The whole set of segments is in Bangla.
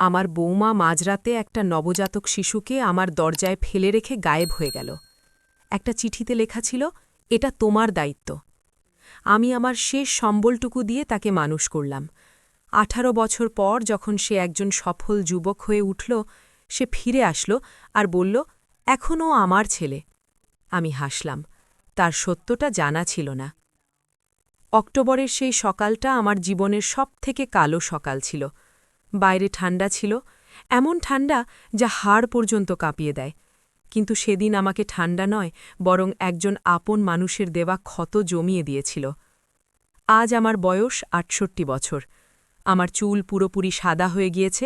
আমার বৌমা মাঝরাতে একটা নবজাতক শিশুকে আমার দরজায় ফেলে রেখে গায়েব হয়ে গেল। একটা চিঠিতে লেখা ছিল, এটা তোমার দায়িত্ব। আমি আমার শেষ সম্বলটুকু দিয়ে তাকে মানুষ করলাম। 18 বছর পর যখন সে একজন সফল যুবক হয়ে উঠল, সে ফিরে আসলো আর বলল, এখনও আমার ছেলে। আমি হাসলাম। তার সত্যটা জানা ছিল না। অক্টোবরের সেই সকালটা আমার জীবনের সবথেকে কালো সকাল ছিল। বাইরে ঠান্ডা ছিল, এমন ঠান্ডা যা হাড় পর্যন্ত কাঁপিয়ে দেয়। কিন্তু সেদিন আমাকে ঠান্ডা নয়, বরং একজন আপন মানুষের দেওয়া ক্ষত জমিয়ে দিয়েছিল। আজ আমার বয়স 68 বছর। আমার চুল পুরোপুরি সাদা হয়ে গিয়েছে,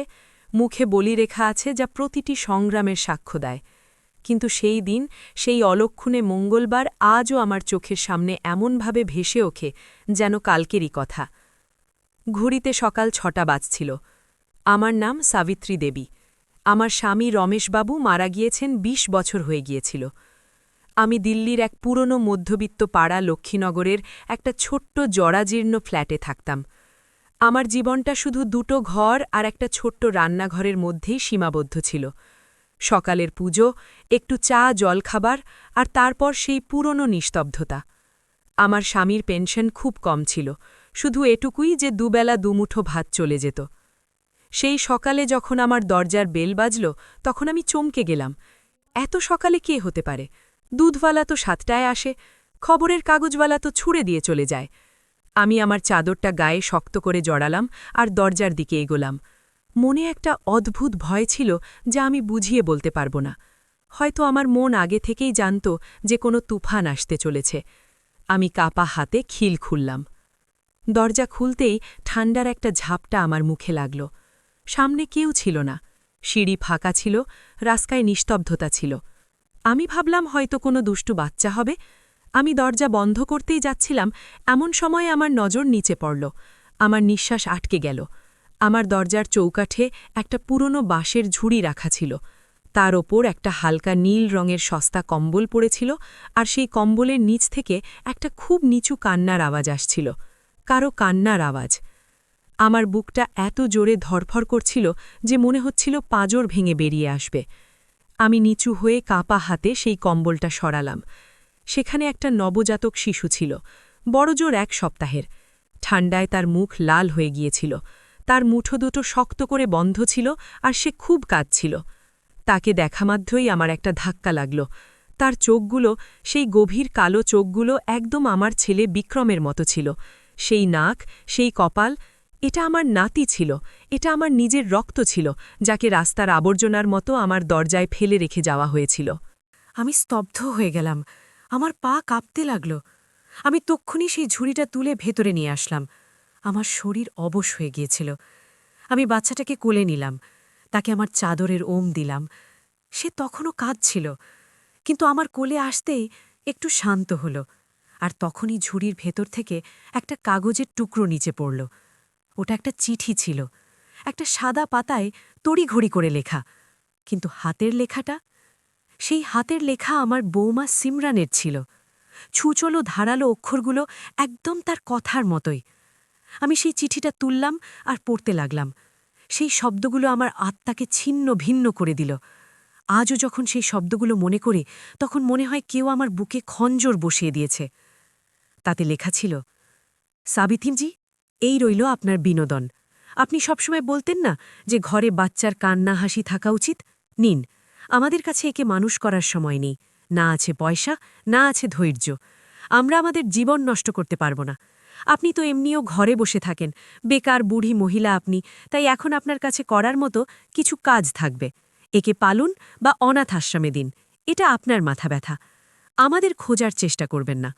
মুখে বলি রেখা আছে যা প্রতিটি সংগ্রামের সাক্ষ্য দেয়। কিন্তু সেই দিন, সেই অলক্ষণে মঙ্গলবার আজও আমার চোখের সামনে এমনভাবে ভেসে ওঠে যেন কালকেরই কথা। ঘড়িতে সকাল 6টা বাজছিল। আমার নাম সাবিত্রী দেবী। আমার স্বামী রমেশবাবু মারা গিয়েছেন 20 বছর হয়ে গিয়েছিল। আমি দিল্লির এক পুরনো মধ্যবিত্ত পাড়া লক্ষ্মীনগরের একটা ছোট্ট জরাজীর্ণ ফ্ল্যাটে থাকতাম। আমার জীবনটা শুধু দুটো ঘর আর একটা ছোট্ট রান্নাঘরের মধ্যেই সীমাবদ্ধ ছিল। সকালের পুজো, একটু চা জলখাবার, আর তারপর সেই পুরনো নিস্তব্ধতা। আমার স্বামীর পেনশন খুব কম ছিল, শুধু এটুকুই যে দুবেলা দুমুঠো ভাত চলে যেত। সেই সকালে যখন আমার দরজার বেল বাজল, তখন আমি চমকে গেলাম। এত সকালে কে হতে পারে? দুধওয়ালা তো 7টায় আসে, খবরের কাগজওয়ালা তো ছুঁড়ে দিয়ে চলে যায়। আমি আমার চাদরটা গায়ে শক্ত করে জড়ালাম আর দরজার দিকে এগোলাম। মনে একটা অদ্ভুত ভয় ছিল যা আমি বুঝিয়ে বলতে পারব না। হয়তো আমার মন আগে থেকেই জানত যে কোনো তুফান আসতে চলেছে। আমি কাপা হাতে খিল খুললাম। দরজা খুলতেই ঠান্ডার একটা ঝাপটা আমার মুখে লাগল। সামনে কেউ ছিল না, সিঁড়ি ফাঁকা ছিল, রাস্তায় নিস্তব্ধতা ছিল। আমি ভাবলাম হয়তো কোনো দুষ্টু বাচ্চা হবে। আমি দরজা বন্ধ করতেই যাচ্ছিলাম, এমন সময় আমার নজর নিচে পড়ল। আমার নিঃশ্বাস আটকে গেল। আমার দরজার চৌকাঠে একটা পুরনো বাঁশের ঝুড়ি রাখা ছিল। তার ওপর একটা হালকা নীল রঙের সস্তা কম্বল পড়েছিল, আর সেই কম্বলের নিচ থেকে একটা খুব নিচু কান্নার আওয়াজ আসছিল। কারো কান্নার আওয়াজ। আমার বুকটা এত জোরে ধরফর করছিল যে মনে হচ্ছিল পাঁজর ভেঙে বেরিয়ে আসবে। আমি নিচু হয়ে কাঁপা হাতে সেই কম্বলটা সরালাম। সেখানে একটা নবজাতক শিশু ছিল, বড়জোর 1 সপ্তাহের। ঠান্ডায় তার মুখ লাল হয়ে গিয়েছিল, তার মুঠো দুটো শক্ত করে বন্ধ ছিল, আর সে খুব কাঁদছিল। তাকে দেখা মাত্রই আমার একটা ধাক্কা লাগল। তার চোখগুলো, সেই গভীর কালো চোখগুলো একদম আমার ছেলে বিক্রমের মতো ছিল। সেই নাক, সেই কপাল, এটা আমার নাতি ছিল, এটা আমার নিজের রক্ত ছিল, যাকে রাস্তার আবর্জনার মতো আমার দরজায় ফেলে রেখে যাওয়া হয়েছিল। আমি স্তব্ধ হয়ে গেলাম। আমার পা কাঁপতে লাগল। আমি তক্ষুনি সেই ঝুড়িটা তুলে ভেতরে নিয়ে আসলাম। আমার শরীর অবশ হয়ে গিয়েছিল। আমি বাচ্চাটাকে কোলে নিলাম, তাকে আমার চাদরের ওম দিলাম। সে তখনও কাঁদছিল, কিন্তু আমার কোলে আসতেই একটু শান্ত হল। আর তখনই ঝুড়ির ভেতর থেকে একটা কাগজের টুকরো নিচে পড়ল। ওটা একটা চিঠি ছিল, একটা সাদা পাতায় তড়িঘড়ি করে লেখা। কিন্তু হাতের লেখাটা, সেই হাতের লেখা আমার বৌমা সিমরানের ছিল। ছুচলো ধারালো অক্ষরগুলো একদম তার কথার মতোই। আমি সেই চিঠিটা তুললাম আর পড়তে লাগলাম। সেই শব্দগুলো আমার আত্মাকে ছিন্ন ভিন্ন করে দিল। আজও যখন সেই শব্দগুলো মনে করি, তখন মনে হয় কেউ আমার বুকে খঞ্জর বসিয়ে দিয়েছে। তাতে লেখা ছিল, সাবিত্রীজি, এই রইল আপনার বিনোদন। আপনি সবসময় বলতেন না যে ঘরে বাচ্চার কান্না হাসি থাকা উচিত? নিন, আমাদের কাছে একে মানুষ করার সময় নেই। না আছে পয়সা, না আছে ধৈর্য। আমরা আমাদের জীবন নষ্ট করতে পারব না। আপনি তো এমনিও ঘরে বসে থাকেন, বেকার বুড়ি মহিলা আপনি, তাই এখন আপনার কাছে করার মতো কিছু কাজ থাকবে। একে পালুন বা অনাথ আশ্রমে দিন, এটা আপনার মাথা ব্যথা। আমাদের খোঁজার চেষ্টা করবেন না।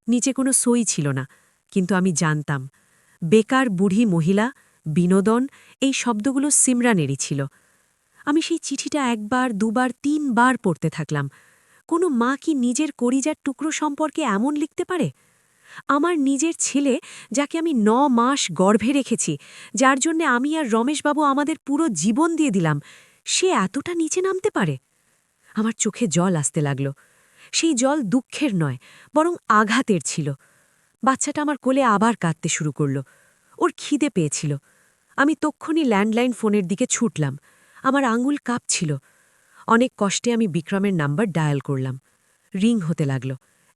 নিচে কোনো সই ছিল না, কিন্তু আমি জানতাম বেকার বুড়ি মহিলা, বিনোদন, এই শব্দগুলো সিমরানেরই ছিল। আমি সেই চিঠিটা 1বার 2বার 3বার পড়তে থাকলাম। কোনো মা কি নিজের করিজার টুকরো সম্পর্কে এমন লিখতে পারে? আমার নিজের ছেলে, যাকে আমি 9 মাস গর্ভে রেখেছি, যার জন্যে আমি আর রমেশবাবু আমাদের পুরো জীবন দিয়ে দিলাম, সে এতটা নিচে নামতে পারে? আমার চোখে জল আসতে লাগল। সেই জল দুঃখের নয়, বরং আঘাতের ছিল। বাচ্চাটা আমার কোলে আবার কাঁদতে শুরু করল। ওর খিদে পেয়েছিল। আমি তক্ষুনি ল্যান্ডলাইন ফোনের দিকে ছুটলাম। আমার আঙুল কাঁপছিল। অনেক কষ্টে আমি বিক্রমের নাম্বার ডায়াল করলাম। রিং হতে লাগল।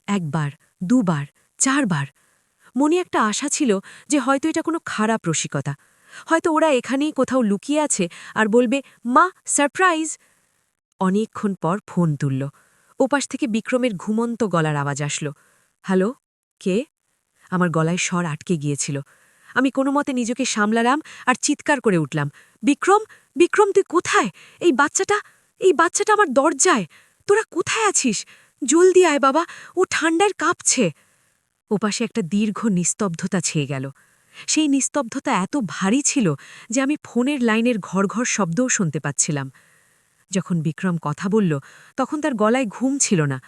1 বার, 2 বার, 4 বার। মনে একটা আশা ছিল যে হয়তো এটা কোনো খারাপ রসিকতা। হয়তো ওরা এখানেই কোথাও লুকিয়ে আছে আর বলবে, মা, সারপ্রাইজ। অনেকক্ষণ পর ফোন তুলল। ওপাশ থেকে বিক্রমের ঘুমন্ত গলার আওয়াজ আসলো। হ্যালো, কে? আমার গলায় স্বর আটকে গিয়েছিল। আমি কোনো মতে নিজেকে সামলালাম আর চিৎকার করে উঠলাম, বিক্রম, বিক্রম, তুই কোথায়? এই বাচ্চাটা আমার দরজায়। তোরা কোথায় আছিস? জলদি আয় বাবা, ও ঠান্ডায় কাঁপছে। ওপাশে একটা দীর্ঘ নিস্তব্ধতা ছেয়ে গেল। সেই নিস্তব্ধতা এত ভারী ছিল যে আমি ফোনের লাইনের ঘর শব্দও শুনতে পাচ্ছিলাম। যখন বিক্রম কথা বলল তখন তার গলায় ঘুম ছিল না,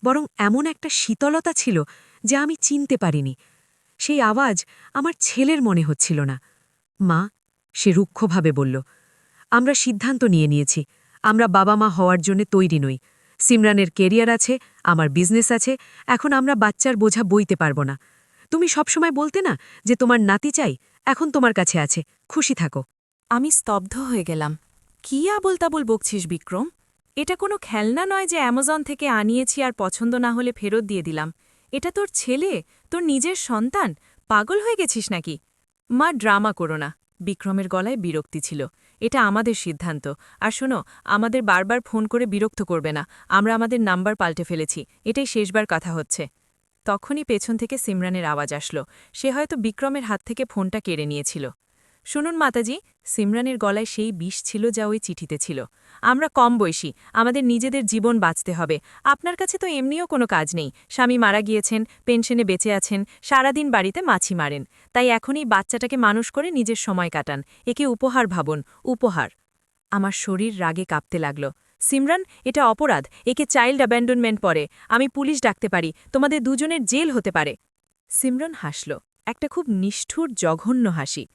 বরং এমন একটা শীতলতা ছিল যা আমি চিনতে পারিনি। সেই আওয়াজ আমার ছেলের মনে হচ্ছিল না। মা, সে রুক্ষভাবে বলল, আমরা সিদ্ধান্ত নিয়েছি। আমরা বাবা মা হওয়ার জন্য তৈরি নই। সিমরানের কেরিয়ার আছে, আমার বিজনেস আছে, এখন আমরা বাচ্চার বোঝা বইতে পারব না। তুমি সবসময় বলতে না যে তোমার নাতি চাই, এখন তোমার কাছে আছে, খুশি থাকো। আমি স্তব্ধ হয়ে গেলাম। কি আবোলতাবোল বকছিস বিক্রম? এটা কোনো খেলনা নয় যে অ্যামাজন থেকে আনিয়েছি আর পছন্দ না হলে ফেরত দিয়ে দিলাম। এটা তোর ছেলে, তোর নিজের সন্তান। পাগল হয়ে গেছিস নাকি? মা, ড্রামা করো না। বিক্রমের গলায় বিরক্তি ছিল। এটা আমাদের সিদ্ধান্ত। আর শোনো, আমাদের বারবার ফোন করে বিরক্ত করবে না। আমরা আমাদের নাম্বার পাল্টে ফেলেছি। এটাই শেষবার কথা হচ্ছে। তখনই পেছন থেকে সিমরানের আওয়াজ আসলো। সে হয়তো বিক্রমের হাত থেকে ফোনটা কেড়ে নিয়েছিল। শুনুন মাতাজি, সিমরানের গলায় সেই বিষ ছিল যা ওই চিঠিতে ছিল। আমরা কম বয়সী, আমাদের নিজেদের জীবন বাঁচতে হবে। আপনার কাছে তো এমনিও কোনো কাজ নেই। স্বামী মারা গিয়েছেন, পেনশনে বেঁচে আছেন, সারাদিন বাড়িতে মাছি মারেন। তাই এখনই বাচ্চাটাকে মানুষ করে নিজের সময় কাটান। একে উপহার ভাবুন, উপহার। আমার শরীর রাগে কাঁপতে লাগল। সিমরান, এটা অপরাধ। একে চাইল্ড অ্যাব্যান্ডনমেন্ট পড়ে। আমি পুলিশ ডাকতে পারি, তোমাদের দুজনের জেল হতে পারে। সিমরান হাসল, একটা খুব নিষ্ঠুর জঘন্য হাসি।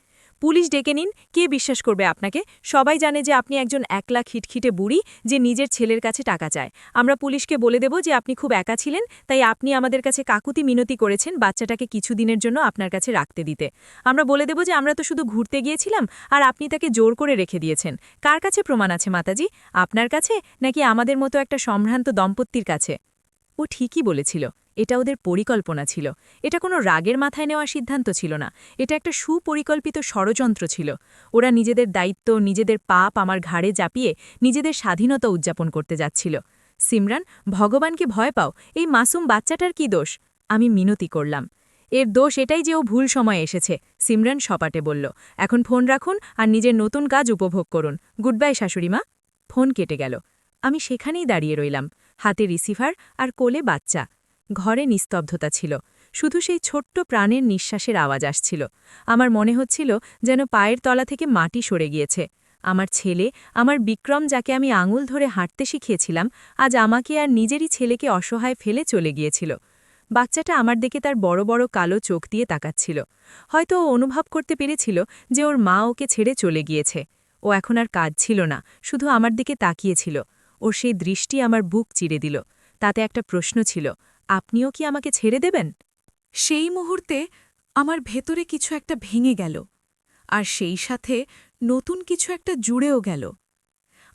পুলিশ ডেকে নিন, কে বিশ্বাস করবে আপনাকে? সবাই জানে যে আপনি একজন একলা খিটখিটে বুড়ি যে নিজের ছেলের কাছে টাকা চায়। আমরা পুলিশকে বলে দেব যে আপনি খুব একা ছিলেন, তাই আপনি আমাদের কাছে কাকুতি মিনতি করেছেন বাচ্চাটাকে কিছুদিনের জন্য আপনার কাছে রাখতে দিতে। আমরা বলে দেব যে আমরা তো শুধু ঘুরতে গিয়েছিলাম আর আপনি তাকে জোর করে রেখে দিয়েছেন। কার কাছে প্রমাণ আছে মাতাজি? আপনার কাছে, নাকি আমাদের মতো একটা সম্ভ্রান্ত দম্পতির কাছে? ও ঠিকই বলেছিল। এটা ওদের পরিকল্পনা ছিল। এটা কোনো রাগের মাথায় নেওয়া সিদ্ধান্ত ছিল না। এটা একটা সুপরিকল্পিত ষড়যন্ত্র ছিল। ওরা নিজেদের দায়িত্ব, নিজেদের পাপ আমার ঘাড়ে চাপিয়ে নিজেদের স্বাধীনতা উদযাপন করতে যাচ্ছিল। সিমরান, ভগবানকে ভয় পাও। এই মাসুম বাচ্চাটার কি দোষ? আমি মিনতি করলাম। এর দোষ এটাই যে ও ভুল সময়ে এসেছে, সিমরান সপাটে বলল। এখন ফোন রাখুন আর নিজের নতুন কাজ উপভোগ করুন। গুড বাই শাশুড়িমা। ফোন কেটে গেল। আমি সেখানেই দাঁড়িয়ে রইলাম, হাতে রিসিভার আর কোলে বাচ্চা। ঘরে নিস্তব্ধতা ছিল, শুধু সেই ছোট্ট প্রাণের নিঃশ্বাসের আওয়াজ আসছিল। আমার মনে হচ্ছিল যেন পায়ের তলা থেকে মাটি সরে গিয়েছে। আমার ছেলে, আমার বিক্রম, যাকে আমি আঙুল ধরে হাঁটতে শিখিয়েছিলাম, আজ আমাকে আর নিজেরই ছেলেকে অসহায় ফেলে চলে গিয়েছিল। বাচ্চাটা আমার দিকে তার বড় বড় কালো চোখ দিয়ে তাকাচ্ছিল। হয়তো ও অনুভব করতে পেরেছিল যে ওর মা ওকে ছেড়ে চলে গিয়েছে। ও এখন আর কাজ ছিল না, শুধু আমার দিকে তাকিয়েছিল। ওর সেই দৃষ্টি আমার বুক চিরে দিল। তাতে একটা প্রশ্ন ছিল, আপনিও কি আমাকে ছেড়ে দেবেন? সেই মুহূর্তে আমার ভেতরে কিছু একটা ভেঙে গেল, আর সেই সাথে নতুন কিছু একটা জুড়েও গেল।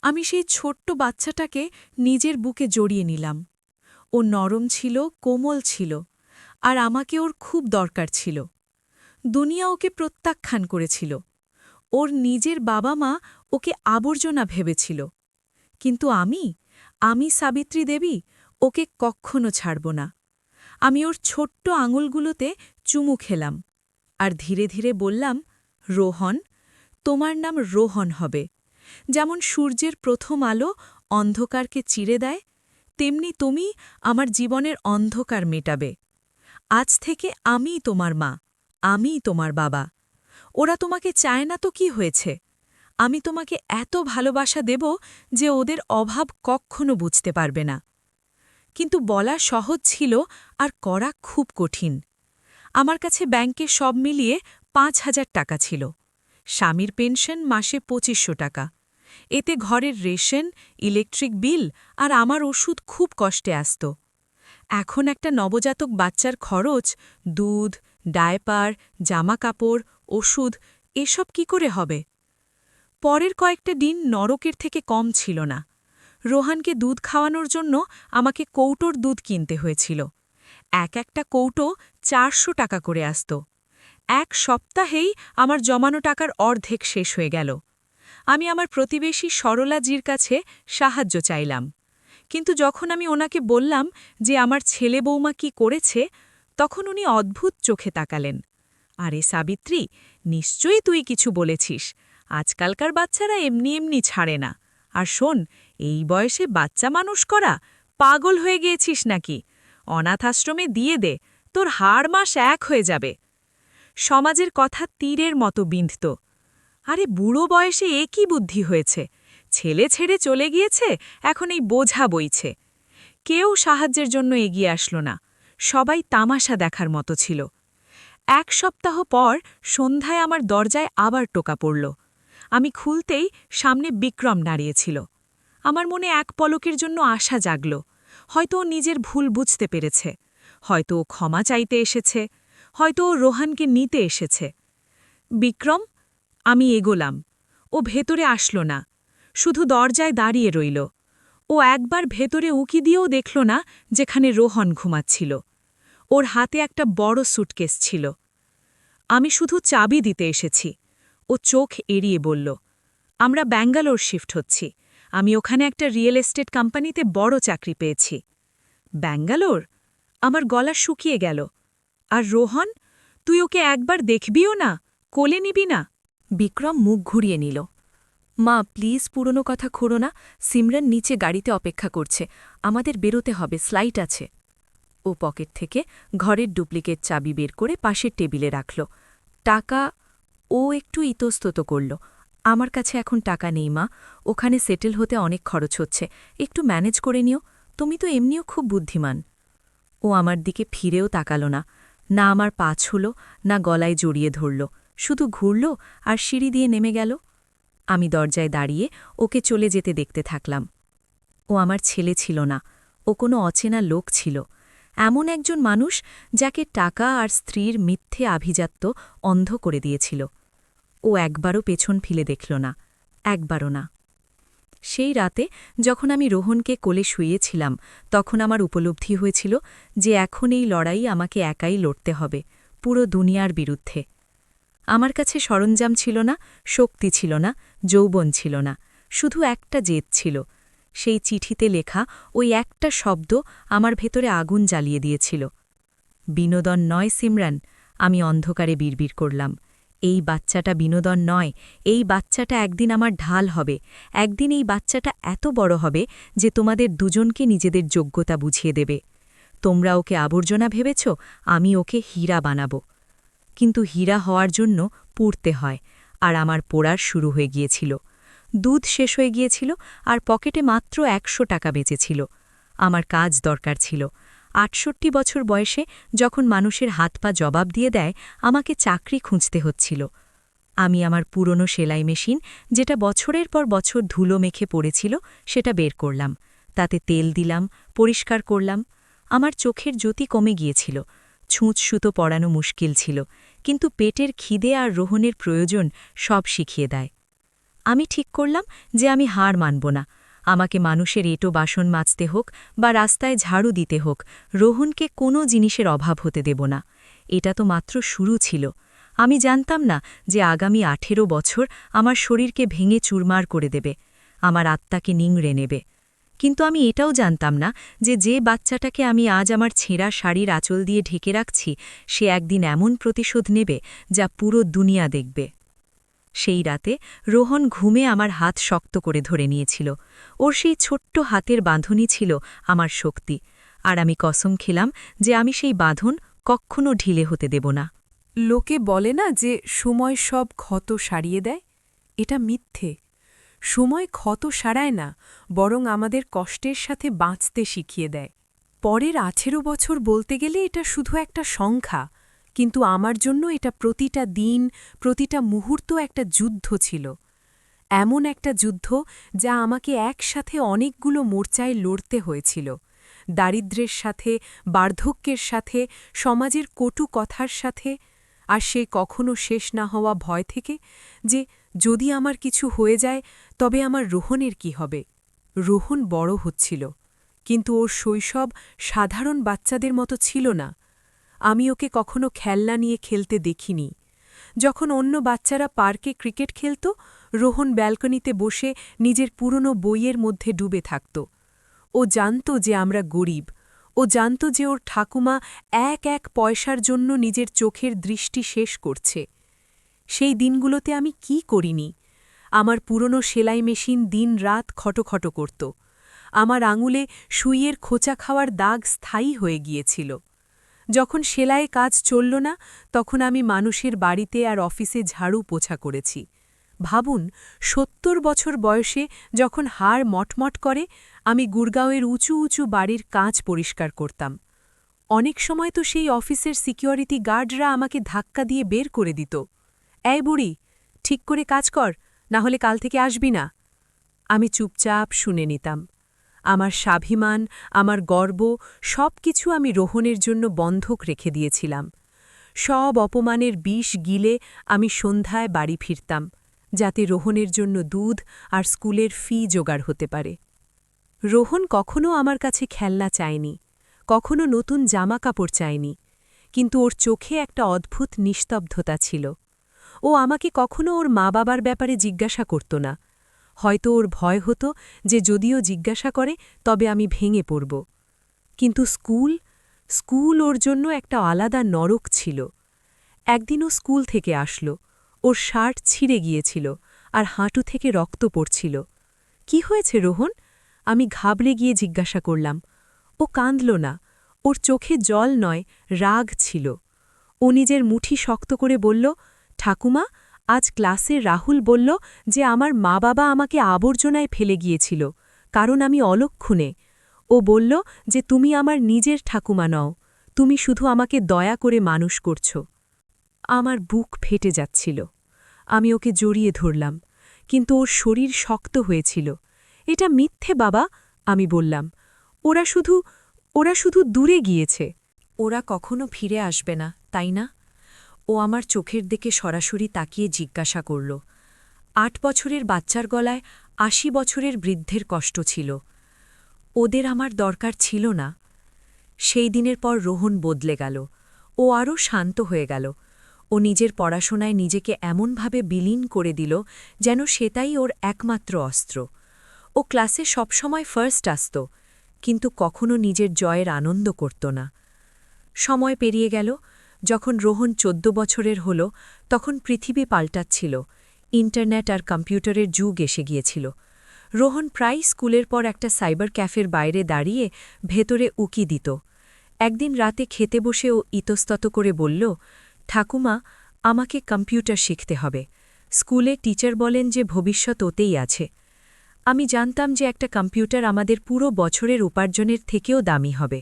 আমি সেই ছোট্ট বাচ্চাটাকে নিজের বুকে জড়িয়ে নিলাম। ও নরম ছিল, কোমল ছিল, আর আমাকে ওর খুব দরকার ছিল। দুনিয়া ওকে প্রত্যাখ্যান করেছিল। ওর নিজের বাবা মা ওকে আবর্জনা ভেবেছিল। কিন্তু আমি সাবিত্রী দেবী ওকে কক্ষনো ছাড়ব না। আমি ওর ছোট্ট আঙুলগুলোতে চুমু খেলাম আর ধীরে ধীরে বললাম, রোহন, তোমার নাম রোহন হবে। যেমন সূর্যের প্রথম আলো অন্ধকারকে চিরে দেয়, তেমনি তুমি আমার জীবনের অন্ধকার মেটাবে। আজ থেকে আমিই তোমার মা, আমিই তোমার বাবা। ওরা তোমাকে চায় না তো কি হয়েছে? আমি তোমাকে এত ভালোবাসা দেব যে ওদের অভাব কক্ষনো বুঝতে পারবে না। কিন্তু বলা সহজ ছিল আর করা খুব কঠিন। আমার কাছে ব্যাংকে সব মিলিয়ে ৫,০০০ টাকা ছিল। স্বামীর পেনশন মাসে ২৫০০ টাকা। এতে ঘরের রেশন, ইলেকট্রিক বিল আর আমার ওষুধ খুব কষ্টে আসত। এখন একটা নবজাতক বাচ্চার খরচ, দুধ, ডায়পার, জামা কাপড়, ওষুধ, এসব কি করে হবে? পরের কয়েকটা দিন নরকের থেকে কম ছিল না। রোহানকে দুধ খাওয়ানোর জন্য আমাকে কৌটোর দুধ কিনতে হয়েছিল। একটা কৌটো 400 টাকা করে আসত। এক সপ্তাহেই আমার জমানো টাকার অর্ধেক শেষ হয়ে গেল। আমি আমার প্রতিবেশী সরলাজির কাছে সাহায্য চাইলাম, কিন্তু যখন আমি ওনাকে বললাম যে আমার ছেলে বৌমা কি করেছে, তখন উনি অদ্ভুত চোখে তাকালেন। আরে সাবিত্রী, নিশ্চয়ই তুই কিছু বলেছিস। আজকালকার বাচ্চারা এমনি এমনি ছাড়ে না। আর শোন, এই বয়সে বাচ্চা মানুষ করা, পাগল হয়ে গিয়েছিস নাকি? অনাথ আশ্রমে দিয়ে দে, তোর হাড় মাস এক হয়ে যাবে। সমাজের কথা তীরের মতো বিঁধত। আরে বুড়ো বয়সে এ কি বুদ্ধি হয়েছে? ছেলে ছেড়ে চলে গিয়েছে, এখন এই বোঝা বইছে। কেউ সাহায্যের জন্য এগিয়ে আসলো না। সবাই তামাশা দেখার মতো ছিল। এক সপ্তাহ পর সন্ধ্যায় আমার দরজায় আবার টোকা পড়ল। আমি খুলতেই সামনে বিক্রম দাঁড়িয়েছিল। আমার মনে এক পলকের জন্য আশা জাগল। হয়তো ও নিজের ভুল বুঝতে পেরেছে, হয়তো ও ক্ষমা চাইতে এসেছে, হয়তো ও রোহানকে নিতে এসেছে। বিক্রম, আমি এগোলাম। ও ভেতরে আসলো না, শুধু দরজায় দাঁড়িয়ে রইল। ও একবার ভেতরে উকি দিয়েও দেখল না যেখানে রোহন ঘুমাচ্ছিল। ওর হাতে একটা বড় সুটকেস ছিল। আমি শুধু চাবি দিতে এসেছি। ও চোখ এড়িয়ে বলল, আমরা ব্যাঙ্গালোর শিফট হচ্ছি। আমি ওখানে একটা রিয়েল এস্টেট কোম্পানিতে বড় চাকরি পেয়েছি। ব্যাঙ্গালোর? আমার গলা শুকিয়ে গেল। আর রোহন, তুই ওকে একবার দেখবিও না, কোলে নিবি না? বিক্রম মুখ ঘুরিয়ে নিল। মা, প্লিজ পুরনো কথা খুঁড়ো না। সিমরান নিচে গাড়িতে অপেক্ষা করছে, আমাদের বেরোতে হবে, স্লাইট আছে। ও পকেট থেকে ঘরের ডুপ্লিকেট চাবি বের করে পাশের টেবিলে রাখল। টাকা? ও একটু ইতস্তত করল। আমার কাছে এখন টাকা নেই মা, ওখানে সেটেল হতে অনেক খরচ হচ্ছে, একটু ম্যানেজ করে নিও, তুমি তো এমনিও খুব বুদ্ধিমান। ও আমার দিকে ফিরেও তাকাল না, না আমার পা ছুল, না গলায় জড়িয়ে ধরল, শুধু ঘুরল আর সিঁড়ি দিয়ে নেমে গেল। আমি দরজায় দাঁড়িয়ে ওকে চলে যেতে দেখতে থাকলাম। ও আমার ছেলে ছিল না, ও কোনো অচেনা লোক ছিল, এমন একজন মানুষ যাকে টাকা আর স্ত্রীর মিথ্যে আভিজাত্য অন্ধ করে দিয়েছিল। ও একবারও পেছন ফিলে দেখল না, একবারও না। সেই রাতে যখন আমি রোহনকে কোলে শুয়েছিলাম, তখন আমার উপলব্ধি হয়েছিল যে এখন এই লড়াই আমাকে একাই লড়তে হবে, পুরো দুনিয়ার বিরুদ্ধে। আমার কাছে সরঞ্জাম ছিল না, শক্তি ছিল না, যৌবন ছিল না, শুধু একটা জেদ ছিল। সেই চিঠিতে লেখা ওই একটা শব্দ আমার ভেতরে আগুন জ্বালিয়ে দিয়েছিল। বিনোদন নয় সিমরান, আমি অন্ধকারে বিড়বিড় করলাম। এই বাচ্চাটা বিনোদন নয়, এই বাচ্চাটা একদিন আমার ঢাল হবে, একদিন এই বাচ্চাটা এত বড় হবে যে তোমাদের দুজনকে নিজেদের যোগ্যতা বুঝিয়ে দেবে। তোমরা ওকে আবর্জনা ভেবেছ, আমি ওকে হীরা বানাব। কিন্তু হীরা হওয়ার জন্য পুড়তে হয়, আর আমার পোড়ার শুরু হয়ে গিয়েছিল। দুধ শেষ হয়ে গিয়েছিল আর পকেটে মাত্র 100 টাকা বেঁচেছিল। আমার কাজ দরকার ছিল। 68 বছর বয়সে যখন মানুষের হাত পা জবাব দিয়ে দেয়, আমাকে চাকরি খুঁজতে হচ্ছিল। আমি আমার পুরনো সেলাই মেশিন, যেটা বছরের পর বছর ধুলো মেখে পড়েছিল, সেটা বের করলাম। তাতে তেল দিলাম, পরিষ্কার করলাম। আমার চোখের জ্যোতি কমে গিয়েছিল, ছুঁচ সুতো পরানো মুশকিল ছিল, কিন্তু পেটের খিদে আর রোহনের প্রয়োজন সব শিখিয়ে দেয়। আমি ঠিক করলাম যে আমি হার মানব না। আমাকে মানুষের এঁটো বাসন মাজতে হোক বা রাস্তায় ঝাড়ু দিতে হোক, রোহনকে কোনো জিনিসের অভাব হতে দেব না। এটা তো মাত্র শুরু ছিল। আমি জানতাম না যে আগামী 18 বছর আমার শরীরকে ভেঙে চুরমার করে দেবে, আমার আত্মাকে নিংড়ে নেবে। কিন্তু আমি এটাও জানতাম না যে যে বাচ্চাটাকে আমি আজ আমার ছেঁড়া শাড়ির আঁচল দিয়ে ঢেকে রাখছি, সে একদিন এমন প্রতিশোধ নেবে যা পুরো দুনিয়া দেখবে। সেই রাতে রোহন ঘুমে আমার হাত শক্ত করে ধরে নিয়েছিল। ওর সেই ছোট্ট হাতের বাঁধনই ছিল আমার শক্তি, আর আমি কসম খেলাম যে আমি সেই বাঁধন কক্ষনো ঢিলে হতে দেব না। লোকে বলে না যে সময় সব ক্ষত সারিয়ে দেয়, এটা মিথ্যে। সময় ক্ষত সারায় না, বরং আমাদের কষ্টের সাথে বাঁচতে শিখিয়ে দেয়। পরের 18 বছর বলতে গেলে এটা শুধু একটা সংখ্যা, কিন্তু আমার জন্য এটা প্রতিটা দিন, প্রতিটা মুহূর্ত একটা যুদ্ধ ছিল। এমন একটা যুদ্ধ যা আমাকে একসাথে অনেকগুলো মোর্চায় লড়তে হয়েছিল। দারিদ্র্যের সাথে, বার্ধক্যের সাথে, সমাজের কটু কথার সাথে। আর সে কখনো শেষ না হওয়া ভয় থেকে যে যদি আমার কিছু হয়ে যায় তবে আমার রোহনের কি হবে। রোহন বড় হচ্ছিল, কিন্তু ওর শৈশব সাধারণ বাচ্চাদের মতো ছিল না। আমি ওকে কখনো খেলনা নিয়ে খেলতে দেখিনি। যখন অন্য বাচ্চারা পার্কে ক্রিকেট খেলত, রোহন ব্যালকনিতে বসে নিজের পুরনো বইয়ের মধ্যে ডুবে থাকত। ও জানত যে আমরা গরিব, ও জানত যে ওর ঠাকুমা এক এক পয়সার জন্য নিজের চোখের দৃষ্টি শেষ করছে। সেই দিনগুলোতে আমি কি করিনি। আমার পুরনো সেলাই মেশিন দিন-রাত খটোখটো করত। আমার আঙুলে সুইয়ের খোঁচা খাওয়ার দাগ স্থায়ী হয়ে গিয়েছিল। যখন সেলাইয়ে কাজ চলল না, তখন আমি মানুষের বাড়িতে আর অফিসে ঝাড়ু পোছা করেছি। ভাবুন, ৭০ বছর বয়সে যখন হাড় মটমট করে, আমি গুরগাঁওয়ের উঁচু উঁচু বাড়ির কাঁচ পরিষ্কার করতাম। অনেক সময় তো সেই অফিসের সিকিউরিটি গার্ডরা আমাকে ধাক্কা দিয়ে বের করে দিত। এই বুড়ি, ঠিক করে কাজ কর, না হলে কাল থেকে আসবি না। আমি চুপচাপ শুনে নিতাম। আমার স্বাভিমান, আমার গর্ব, সব কিছু আমি রোহনের জন্য বন্ধক রেখে দিয়েছিলাম। সব অপমানের বিষ গিলে আমি সন্ধ্যায় বাড়ি ফিরতাম, যাতে রোহনের জন্য দুধ আর স্কুলের ফি জোগাড় হতে পারে। রোহন কখনো আমার কাছে খেলনা চায়নি, কখনো নতুন জামা কাপড় চায়নি, কিন্তু ওর চোখে একটা অদ্ভুত নিস্তব্ধতা ছিল। ও আমাকে কখনো ওর মা-বাবার ব্যাপারে জিজ্ঞাসা করত না। হয়তো ওর ভয় হতো যে যদিও জিজ্ঞাসা করে তবে আমি ভেঙে পড়ব। কিন্তু স্কুল ওর জন্য একটা আলাদা নরক ছিল। একদিনও স্কুল থেকে আসলো, ওর শার্ট ছিঁড়ে গিয়েছিল আর হাঁটু থেকে রক্ত পড়ছিল। কি হয়েছে রোহন? আমি ঘাবড়ে গিয়ে জিজ্ঞাসা করলাম। ও কাঁদল না, ওর চোখে জল নয়, রাগ ছিল। ও নিজের মুঠি শক্ত করে বলল, ঠাকুমা, আজ ক্লাসে রাহুল বলল যে আমার মা-বাবা আমাকে আবর্জনায় ফেলে গিয়েছিল, কারণ আমি অলক্ষণে। ও বলল যে তুমি আমার নিজের ঠাকুমা নও, তুমি শুধু আমাকে দয়া করে মানুষ করছ। আমার বুক ফেটে যাচ্ছিল। আমি ওকে জড়িয়ে ধরলাম, কিন্তু ওর শরীর শক্ত হয়েছিল। এটা মিথ্যে বাবা, আমি বললাম। ওরা শুধু দূরে গিয়েছে। ওরা কখনো ফিরে আসবে না, তাই না? ও আমার চোখের দিকে সরাসরি তাকিয়ে জিজ্ঞাসা করল। ৮ বছরের বাচ্চার গলায় ৮০ বছরের বৃদ্ধের কষ্ট ছিল। ওদের আমার দরকার ছিল না। সেই দিনের পর রোহন বদলে গেল। ও আরও শান্ত হয়ে গেল। ও নিজের পড়াশোনায় নিজেকে এমনভাবে বিলীন করে দিল যেন সেটাই ওর একমাত্র অস্ত্র। ও ক্লাসে সবসময় ফার্স্ট আসত, কিন্তু কখনো নিজের জয়ের আনন্দ করত না। সময় পেরিয়ে গেল। যখন রোহন ১৪ বছরের হল, তখন পৃথিবী পাল্টাচ্ছিল। ইন্টারনেট আর কম্পিউটারের যুগ এসে গিয়েছিল। রোহন প্রায় স্কুলের পর একটা সাইবার ক্যাফের বাইরে দাঁড়িয়ে ভেতরে উকি দিত। একদিন রাতে খেতে বসে ও ইতস্তত করে বলল, ঠাকুমা, আমাকে কম্পিউটার শিখতে হবে। স্কুলে টিচার বলেন যে ভবিষ্যৎ ওতেই আছে। আমি জানতাম যে একটা কম্পিউটার আমাদের পুরো বছরের উপার্জনের থেকেও দামি হবে।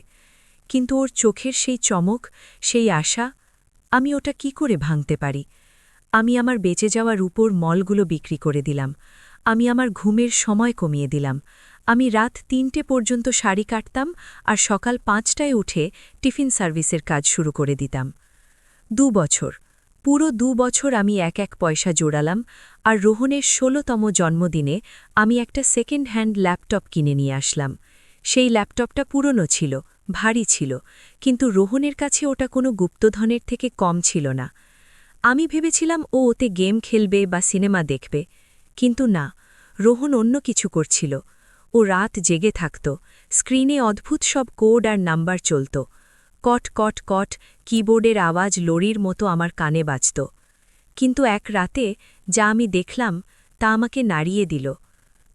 কিন্তু ওর চোখের সেই চমক, সেই আশা, আমি ওটা কি করে ভাঙতে পারি? আমি আমার বেঁচে যাওয়া রূপোর মলগুলো বিক্রি করে দিলাম। আমি আমার ঘুমের সময় কমিয়ে দিলাম। আমি রাত ৩টে পর্যন্ত শাড়ি কাটতাম আর সকাল ৫টায় উঠে টিফিন সার্ভিসের কাজ শুরু করে দিতাম। ২ বছর, পুরো ২ বছর আমি এক এক পয়সা জোড়ালাম, আর রোহনের ১৬তম জন্মদিনে আমি একটা সেকেন্ড হ্যান্ড ল্যাপটপ কিনে নিয়ে আসলাম। সেই ল্যাপটপটা পুরনো ছিল, ভারী ছিল, কিন্তু রোহনের কাছে ওটা কোনো গুপ্তধনের থেকে কম ছিল না। আমি ভেবেছিলাম ও ওতে গেম খেলবে বা সিনেমা দেখবে, কিন্তু না, রোহন অন্য কিছু করছিল। ও রাত জেগে থাকত, স্ক্রিনে অদ্ভুত সব কোড আর নাম্বার চলত। কট কট কট কিবোর্ডের আওয়াজ লরির মতো আমার কানে বাজত। কিন্তু এক রাতে যা আমি দেখলাম তা আমাকে নাড়িয়ে দিল।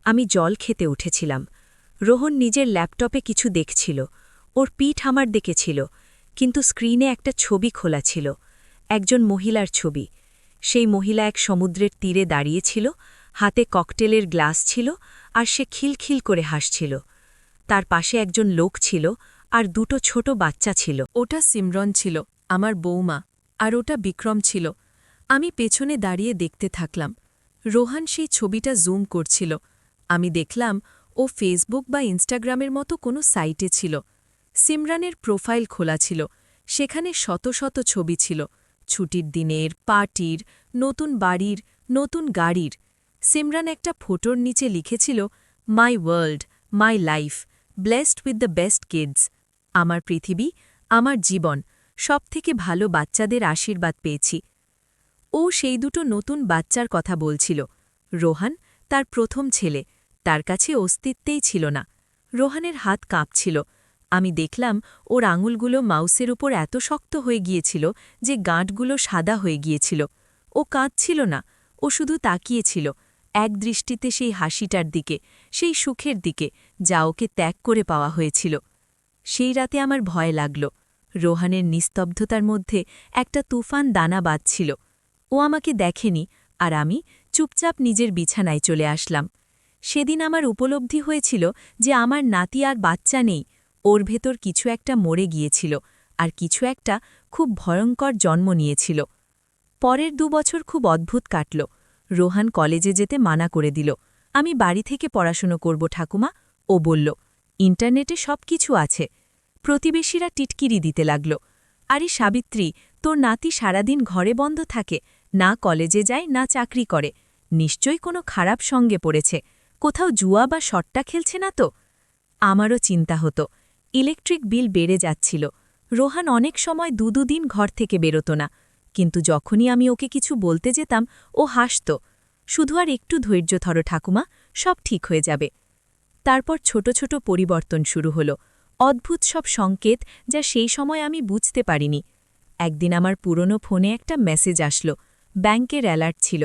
আমি জল খেতে উঠেছিলাম। রোহন নিজের ল্যাপটপে কিছু দেখছিল। ওর পিঠ আমার দিকে ছিল, কিন্তু স্ক্রিনে একটা ছবি খোলা ছিল, একজন মহিলার ছবি। সেই মহিলা এক সমুদ্রের তীরে দাঁড়িয়েছিল, হাতে ককটেলের গ্লাস ছিল, আর সে খিলখিল করে হাসছিল। তার পাশে একজন লোক ছিল, আর ২টো ছোট বাচ্চা ছিল। ওটা সিমরন ছিল, আমার বৌমা, আর ওটা বিক্রম ছিল। আমি পেছনে দাঁড়িয়ে দেখতে থাকলাম। রোহান সেই ছবিটা জুম করছিল। আমি দেখলাম ও ফেসবুক বা ইনস্টাগ্রামের মতো কোনো সাইটে ছিল। সিমরানের প্রোফাইল খোলা ছিল, সেখানে শত শত ছবি ছিল, ছুটির দিনের, পার্টির, নতুন বাড়ির, নতুন গাড়ির। সিমরান একটা ফটোর নিচে লিখেছিল, my world, my life, blessed with the best kids. আমার পৃথিবী, আমার জীবন, সবথেকে ভালো বাচ্চাদের আশীর্বাদ পেয়েছি। ও সেই দুটো নতুন বাচ্চার কথা বলছিল। রোহান, তার প্রথম ছেলে, তার কাছে অস্তিত্বেই ছিল না। রোহানের হাত কাঁপছিল। আমি দেখলাম ওর আঙুলগুলো মাউসের উপর এত শক্ত হয়ে গিয়েছিল যে গাঁটগুলো সাদা হয়ে গিয়েছিল। ও কাঁদছিল না, ও শুধু তাকিয়েছিল এক দৃষ্টিতে সেই হাসিটার দিকে, সেই সুখের দিকে যা ওকে ত্যাগ করে পাওয়া হয়েছিল। সেই রাতে আমার ভয় লাগল। রোহানের নিস্তব্ধতার মধ্যে একটা তুফান দানা বাঁধছিল। ও আমাকে দেখেনি, আর আমি চুপচাপ নিজের বিছানায় চলে আসলাম। সেদিন আমার উপলব্ধি হয়েছিল যে আমার নাতি আর বাচ্চা নেই, ওর ভেতর কিছু একটা মরে গিয়েছিল, আর কিছু একটা খুব ভয়ঙ্কর জন্ম নিয়েছিল। পরের 2 বছর খুব অদ্ভুত কাটল। রোহান কলেজে যেতে মানা করে দিল। আমি বাড়ি থেকে পড়াশুনো করব ঠাকুমা, ও বলল। ইন্টারনেটে সব কিছু আছে। প্রতিবেশীরা টিটকিরি দিতে লাগল। আরে সাবিত্রী, তোর নাতি সারাদিন ঘরে বন্ধ থাকে, না কলেজে যায় না চাকরি করে, নিশ্চয়ই কোনো খারাপ সঙ্গে পড়েছে, কোথাও জুয়া বা শট্টা খেলছে না তো? আমারও চিন্তা হতো। ইলেকট্রিক বিল বেড়ে যাচ্ছিল। রোহান অনেক সময় 2 দিন ঘর থেকে বেরোত না, কিন্তু যখনই আমি ওকে কিছু বলতে যেতাম ও হাসত। শুধু আর একটু ধৈর্য ধরো ঠাকুমা, সব ঠিক হয়ে যাবে। তারপর ছোট ছোট পরিবর্তন শুরু হলো, অদ্ভুত সব সংকেত যা সেই সময় আমি বুঝতে পারিনি। একদিন আমার পুরনো ফোনে একটা মেসেজ আসলো, ব্যাংকের অ্যালার্ট ছিল।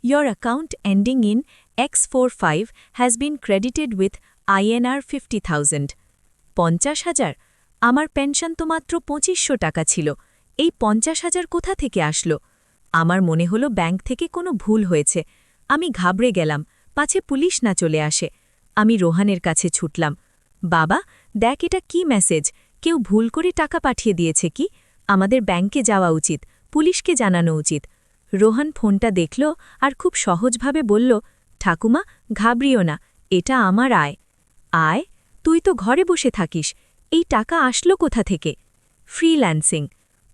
Your account ending in X45 has been credited with INR 50,000। 50,000? আমার পেনশন তো মাত্র 2500 টাকা ছিল, এই 50,000 কোথা থেকে আসলো? আমার মনে হলো ব্যাংক থেকে কোনো ভুল হয়েছে। আমি ঘাবড়ে গেলাম, পাছে পুলিশ না চলে আসে। আমি রোহানের কাছে ছুটলাম। বাবা, দেখ এটা কি মেসেজ, কেউ ভুল করে টাকা পাঠিয়ে দিয়েছে কি? আমাদের ব্যাংকে যাওয়া উচিত, পুলিশকে জানানো উচিত। রোহান ফোনটা দেখল আর খুব সহজভাবে বলল, ঠাকুমা ঘাবড়িও না, এটা আমার আয়। আয়? তুই তো ঘরে বসে থাকিস, এই টাকা আসলো কোথা থেকে? ফ্রিল্যান্সিং।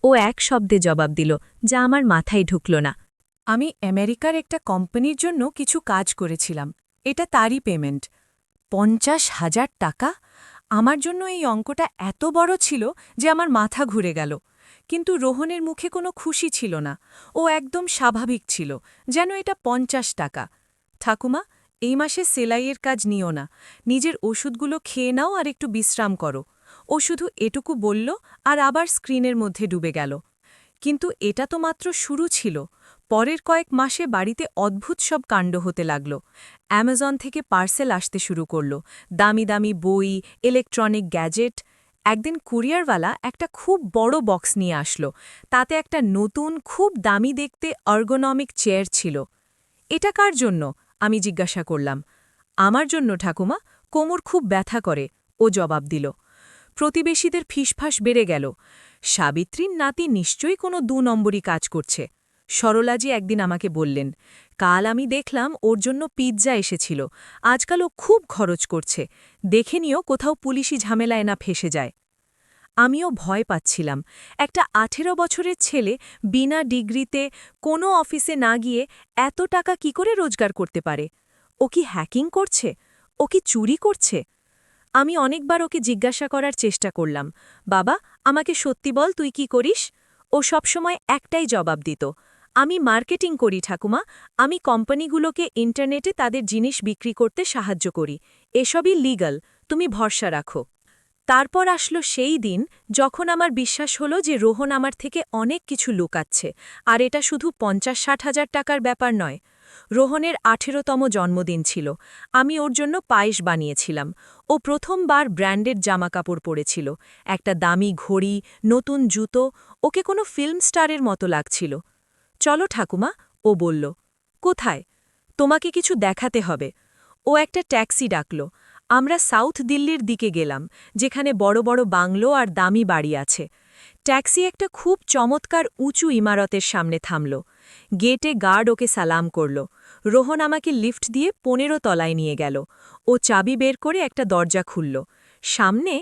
ও এক শব্দে জবাব দিল, যা আমার মাথায় ঢুকল না। আমি আমেরিকার একটা কোম্পানির জন্য কিছু কাজ করেছিলাম, এটা তারই পেমেন্ট। 50,000 টাকা? আমার জন্য এই অঙ্কটা এত বড় ছিল যে আমার মাথা ঘুরে গেল। কিন্তু রোহনের মুখে কোনো খুশি ছিল না, ও একদম স্বাভাবিক ছিল, যেন এটা 50 টাকা। ঠাকুমা, এই মাসে সেলাইয়ের কাজ নিও না, নিজের ওষুধগুলো খেয়ে নাও আর একটু বিশ্রাম করো। ও শুধু এটুকু বলল আর আবার স্ক্রিনের মধ্যে ডুবে গেল। কিন্তু এটা তো মাত্র শুরু ছিল। পরের কয়েক মাসে বাড়িতে অদ্ভুত সব কাণ্ড হতে লাগল। অ্যামাজন থেকে পার্সেল আসতে শুরু করল, দামি দামি বই, ইলেকট্রনিক গ্যাজেট। একদিন কুরিয়ারওয়ালা একটা খুব বড় বক্স নিয়ে আসলো, তাতে একটা নতুন খুব দামি দেখতে আর্গোনমিক চেয়ার ছিল। এটা কার জন্য? আমি জিজ্ঞাসা করলাম। আমার জন্য ঠাকুমা, কোমর খুব ব্যথা করে, ও জবাব দিল। প্রতিবেশীদের ফিসফাস বেড়ে গেল। সাবিত্রীর নাতি নিশ্চয়ই কোনো 2 নম্বরই কাজ করছে। সরলাজি একদিন আমাকে বললেন, কাল আমি দেখলাম ওর জন্য পিৎজা এসেছিল, আজকাল ও খুব খরচ করছে, দেখে নিও কোথাও পুলিশি ঝামেলায় না ফেসে যায়। আমিও ভয় পাচ্ছিলাম। একটা 18 বছরের ছেলে বিনা ডিগ্রিতে কোনো অফিসে না গিয়ে এত টাকা কি করে রোজগার করতে পারে? ও কি হ্যাকিং করছে? ও কি চুরি করছে? আমি অনেকবার ওকে জিজ্ঞাসা করার চেষ্টা করলাম, বাবা, আমাকে সত্যি বল, তুই কি করিস? ও সবসময় একটাই জবাব দিত, আমি মার্কেটিং করি ঠাকুমা, আমি কোম্পানিগুলোকে ইন্টারনেটে তাদের জিনিস বিক্রি করতে সাহায্য করি, এসবই লিগ্যাল, তুমি ভরসা রাখো। তারপর আসলো সেই দিন যখন আমার বিশ্বাস হলো যে রোহন আমার থেকে অনেক কিছু লুকাচ্ছে, আর এটা শুধু 50-60 হাজার টাকার ব্যাপার নয়। রোহনের 18তম জন্মদিন ছিল। আমি ওর জন্য পায়েস বানিয়েছিলাম। ও প্রথমবার ব্র্যান্ডের জামাকাপড় পরেছিল, একটা দামি ঘড়ি, নতুন জুতো, ওকে কোনো ফিল্ম স্টারের মতো লাগছিল। চলো ঠাকুমা, ও বলল। কোথায়? তোমাকে কিছু দেখাতে হবে। ও একটা ট্যাক্সি ডাকল। আমরা সাউথ দিল্লির দিকে গেলাম, যেখানে বড় বড় বাংলো আর দামি বাড়ি আছে। ট্যাক্সি একটা খুব চমৎকার উঁচু ইমারতের সামনে থামল। গেটে গার্ড ওকে সালাম করল। রোহন আমাকে লিফট দিয়ে 15 তলায় নিয়ে গেল। ও চাবি বের করে একটা দরজা খুলল। সামনে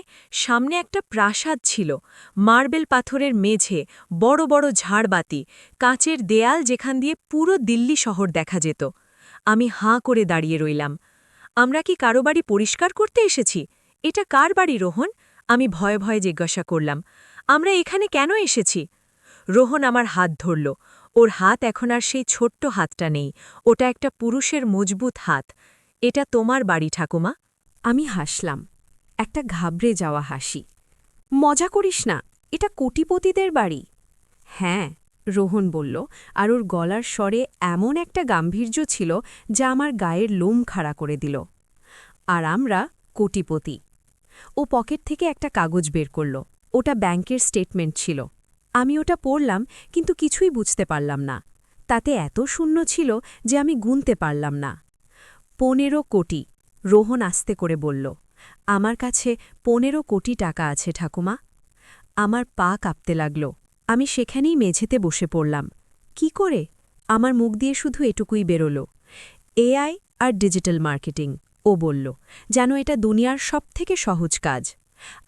সামনে একটা প্রাসাদ ছিল, মার্বেল পাথরের মেঝে, বড় বড় ঝাড়বাতি, কাঁচের দেয়াল যেখান দিয়ে পুরো দিল্লি শহর দেখা যেত। আমি হাঁ করে দাঁড়িয়ে রইলাম। আমরা কি কারো বাড়ি পরিষ্কার করতে এসেছি? এটা কার বাড়ি, রোহন? আমি ভয়ে ভয়ে জিজ্ঞাসা করলাম। আমরা এখানে কেন এসেছি? রোহন আমার হাত ধরল। ওর হাত এখন আর সেই ছোট্ট হাতটা নেই, ওটা একটা পুরুষের মজবুত হাত। এটা তোমার বাড়ি, ঠাকুমা। আমি হাসলাম, একটা ঘাবড়ে যাওয়া হাসি। মজা করিস না, এটা কোটিপতিদের বাড়ি। হ্যাঁ, রোহন বলল, আর ওর গলার স্বরে এমন একটা গাম্ভীর্য ছিল যা আমার গায়ের লোম খাড়া করে দিল। আর আমরা কোটিপতি। ও পকেট থেকে একটা কাগজ বের করল। ওটা ব্যাংকের স্টেটমেন্ট ছিল। আমি ওটা পড়লাম, কিন্তু কিছুই বুঝতে পারলাম না। তাতে এত শূন্য ছিল যে আমি গুনতে পারলাম না। 15 কোটি, রোহন আস্তে করে বলল। আমার কাছে 15 কোটি টাকা আছে, ঠাকুমা। আমার পা কাঁপতে লাগল। আমি সেখানেই মেঝেতে বসে পড়লাম। কি করে? আমার মুখ দিয়ে শুধু এটুকুই বেরোল, এআই আর ডিজিটাল মার্কেটিং। ও বলল, যেন এটা দুনিয়ার সবথেকে সহজ কাজ।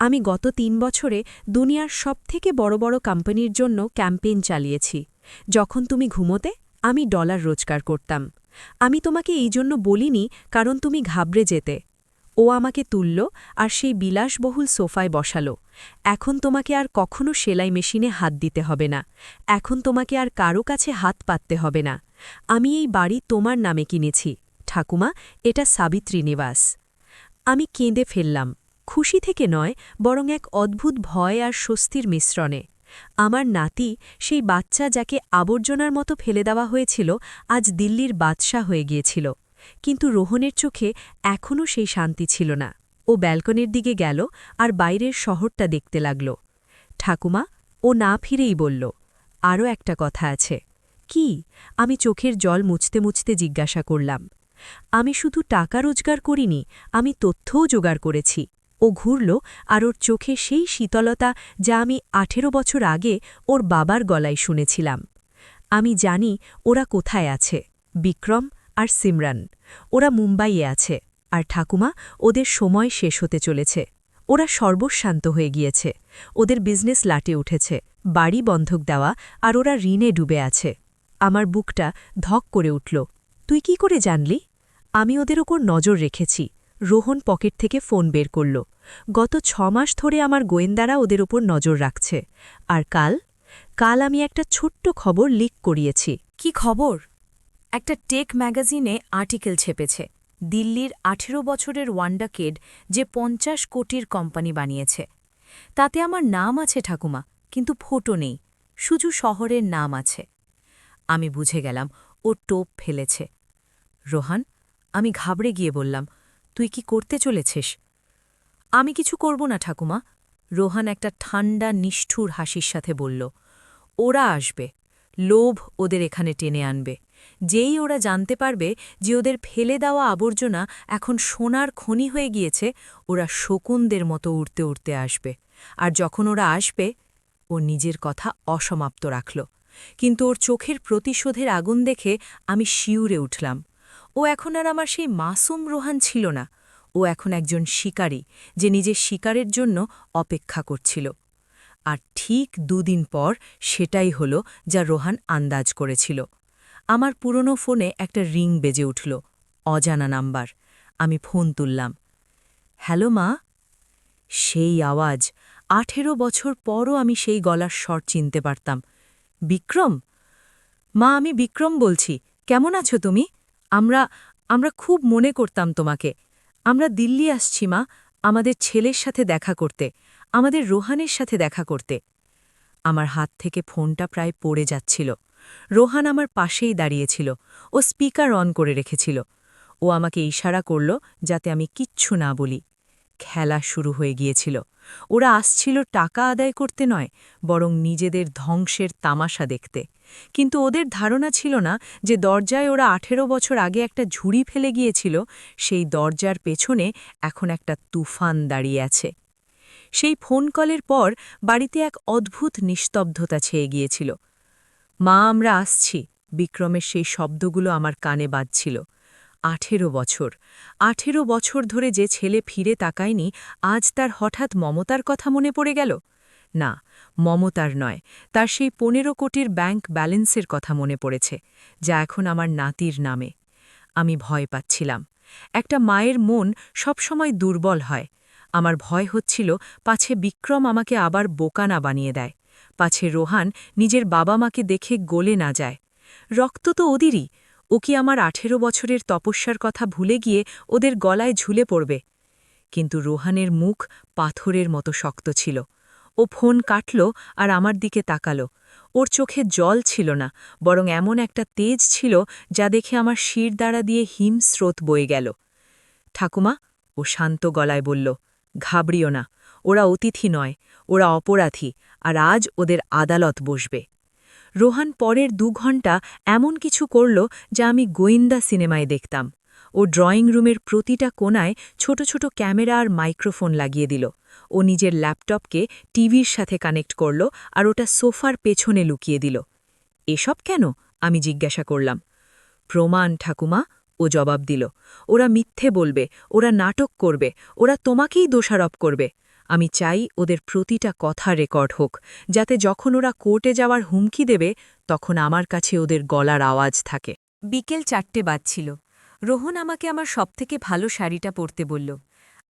আমি গত 3 বছরে দুনিয়ার সবথেকে বড় বড় কোম্পানির জন্য ক্যাম্পেইন চালিয়েছি। যখন তুমি ঘুমোতে, আমি ডলার রোজগার করতাম। আমি তোমাকে এই জন্য বলিনি কারণ তুমি ঘাবড়ে যেতে। ও আমাকে তুলল আর সেই বিলাসবহুল সোফায় বসালো। এখন তোমাকে আর কখনো সেলাই মেশিনে হাত দিতে হবে না। এখন তোমাকে আর কারো কাছে হাত পাততে হবে না। আমি এই বাড়ি তোমার নামে কিনেছি, ঠাকুমা। এটা সাবিত্রী নিবাস। আমি কেঁদে ফেললাম, খুশি থেকে নয়, বরং এক অদ্ভুত ভয় আর স্বস্তির মিশ্রণে। আমার নাতি, সেই বাচ্চা যাকে আবর্জনার মতো ফেলে দেওয়া হয়েছিল, আজ দিল্লির বাদশা হয়ে গিয়েছিল। কিন্তু রোহনের চোখে এখনও সেই শান্তি ছিল না। ও ব্যালকনির দিকে গেল আর বাইরের শহরটা দেখতে লাগল। ঠাকুমা, ও না ফিরেই বলল, আরও একটা কথা আছে। কি? আমি চোখের জল মুছতে মুছতে জিজ্ঞাসা করলাম। আমি শুধু টাকা রোজগার করিনি, আমি তথ্যও জোগাড় করেছি। ও ঘুরল আর ওর চোখে সেই শীতলতা যা আমি 18 বছর আগে ওর বাবার গলায় শুনেছিলাম। আমি জানি ওরা কোথায় আছে, বিক্রম আর সিমরান। ওরা মুম্বাইয়ে আছে। আর ঠাকুমা, ওদের সময় শেষ হতে চলেছে। ওরা সর্বশান্ত হয়ে গিয়েছে। ওদের বিজনেস লাটে উঠেছে, বাড়ি বন্ধক দেওয়া, আর ওরা ঋণে ডুবে আছে। আমার বুকটা ধক করে উঠল। তুই কি করে জানলি? আমি ওদের ওপর নজর রেখেছি। রোহন পকেট থেকে ফোন বের করল। গত 6 মাস ধরে আমার গোয়েন্দারা ওদের ওপর নজর রাখছে। আর কাল আমি একটা ছোট্ট খবর লিক করিয়েছি। কি খবর? একটা টেক ম্যাগাজিনে আর্টিকেল ছেপেছে, দিল্লির 18 বছরের ওয়ান্ডা কিড যে 50 কোটির কোম্পানি বানিয়েছে। তাতে আমার নাম আছে, ঠাকুমা, কিন্তু ফটো নেই, শুধু শহরের নাম আছে। আমি বুঝে গেলাম ও টোপ ফেলেছে। রোহান, আমি ঘাবড়ে গিয়ে বললাম, তুই কি করতে চলেছিস? আমি কিছু করব না, ঠাকুমা। রোহান একটা ঠান্ডা নিষ্ঠুর হাসির সাথে বলল, ওরা আসবে, লোভ ওদের এখানে টেনে আনবে। যেই ওরা জানতে পারবে যে ওদের ফেলে দেওয়া আবর্জনা এখন সোনার খনি হয়ে গিয়েছে, ওরা শকুনদের মতো উড়তে উড়তে আসবে। আর যখন ওরা আসবে, ও নিজের কথা অসমাপ্ত রাখল। কিন্তু ওর চোখের প্রতিশোধের আগুন দেখে আমি শিউরে উঠলাম। ও এখন আর আমার সেই মাসুম রোহান ছিল না। ও এখন একজন শিকারী, যে নিজের শিকারের জন্য অপেক্ষা করছিল। আর ঠিক 2 দিন পর সেটাই হল যা রোহান আন্দাজ করেছিল। আমার পুরনো ফোনে একটা রিং বেজে উঠল, অজানা নাম্বার। আমি ফোন তুললাম। হ্যালো মা। সেই আওয়াজ, 18 বছর পরও আমি সেই গলার স্বর চিনতে পারতাম। বিক্রম? মা, আমি বিক্রম বলছি। কেমন আছো তুমি? আমরা খুব মনে করতাম তোমাকে। আমরা দিল্লি আসছি মা, আমাদের ছেলের সাথে দেখা করতে, আমাদের রোহানের সাথে দেখা করতে। আমার হাত থেকে ফোনটা প্রায় পড়ে যাচ্ছিল। রোহান আমার পাশেই দাঁড়িয়েছিল। ও স্পিকার অন করে রেখেছিল। ও আমাকে ইশারা করল যাতে আমি কিচ্ছু না বলি। খেলা শুরু হয়ে গিয়েছিল। ওরা আসছিল টাকা আদায় করতে নয়, বরং নিজেদের ধ্বংসের তামাশা দেখতে। কিন্তু ওদের ধারণা ছিল না যে দরজায় ওরা 18 বছর আগে একটা ঝুড়ি ফেলে গিয়েছিল, সেই দরজার পেছনে এখন একটা তুফান দাঁড়িয়ে আছে। সেই ফোন কলের পর বাড়িতে এক অদ্ভুত নিস্তব্ধতা ছেয়ে গিয়েছিল। মা, আমরা আসছি, বিক্রমের সেই শব্দগুলো আমার কানে বাজছিল। বছর 18 বছর ধরে যে ছেলে ফিরে তাকায়নি, আজ তার হঠাৎ মমতার কথা মনে পড়ে গেল? না, মমতার নয়, তার সেই 15 কোটির ব্যাংক ব্যালেন্সের কথা মনে পড়েছে, যা এখন আমার নাতির নামে। আমি ভয় পাচ্ছিলাম। একটা মায়ের মন সবসময় দুর্বল হয়। আমার ভয় হচ্ছিল পাছে বিক্রম আমাকে আবার বোকা না বানিয়ে দেয়, পাছে রোহান নিজের বাবা মাকে দেখে গলে না যায়। রক্ত তো ওদেরই, ও কি আমার 18 বছরের তপস্যার কথা ভুলে গিয়ে ওদের গলায় ঝুলে পড়বে? কিন্তু রোহানের মুখ পাথরের মতো শক্ত ছিল। ও ফোন কাটল আর আমার দিকে তাকালো। ওর চোখে জল ছিল না, বরং এমন একটা তেজ ছিল যা দেখে আমার শিরদাঁড়া দিয়ে হিমস্রোত বয়ে গেল। ঠাকুমা, ও শান্ত গলায় বলল, ঘাবড়িও না, ওরা অতিথি নয়, ওরা অপরাধী, আর আজ ওদের আদালত বসবে। রোহান পরের 2 ঘণ্টা এমন কিছু করল যা আমি গোয়েন্দা সিনেমায় দেখতাম। ও ড্রয়িং রুমের প্রতিটা কোণায় ছোট ছোট ক্যামেরা আর মাইক্রোফোন লাগিয়ে দিল। ও নিজের ল্যাপটপকে টিভির সাথে কানেক্ট করল আর ওটা সোফার পেছনে লুকিয়ে দিল। এসব কেন? আমি জিজ্ঞাসা করলাম। প্রমাণ ঠাকুমা, ও জবাব দিল। ওরা মিথ্যে বলবে, ওরা নাটক করবে, ওরা তোমাকেই দোষারোপ করবে। আমি চাই ওদের প্রতিটা কথা রেকর্ড হোক, যাতে যখন ওরা কোর্টে যাওয়ার হুমকি দেবে তখন আমার কাছে ওদের গলার আওয়াজ থাকে। বিকেল 4টে বাজছিল। রোহন আমাকে আমার সবথেকে ভালো শাড়িটা পরতে বলল।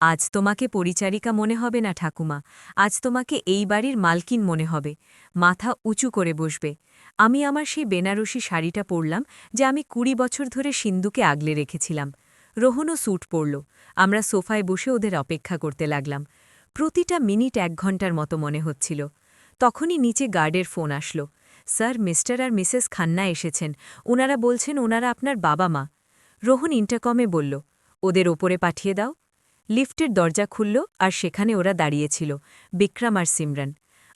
আজ তোমাকে পরিচারিকা মনে হবে না ঠাকুমা, আজ তোমাকে এই বাড়ির মালকিন মনে হবে। মাথা উঁচু করে বসবে। আমি আমার সেই বেনারসি শাড়িটা পরলাম, যা আমি 20 বছর ধরে সিন্ধুকে আগলে রেখেছিলাম। রোহনও স্যুট পরল। আমরা সোফায় বসে ওদের অপেক্ষা করতে লাগলাম। প্রতিটা মিনিট 1 ঘন্টার মতো মনে হচ্ছিল। তখনই নিচে গার্ডের ফোন আসলো। স্যার, মিস্টার আর মিসেস খান্না এসেছেন। ওনারা বলছেন ওনারা আপনার বাবা মা। রোহন ইন্টারকমে বলল, ওদের ওপরে পাঠিয়ে দাও। লিফটের দরজা খুলল আর সেখানে ওরা দাঁড়িয়েছিল, বিক্রম আর সিমরান।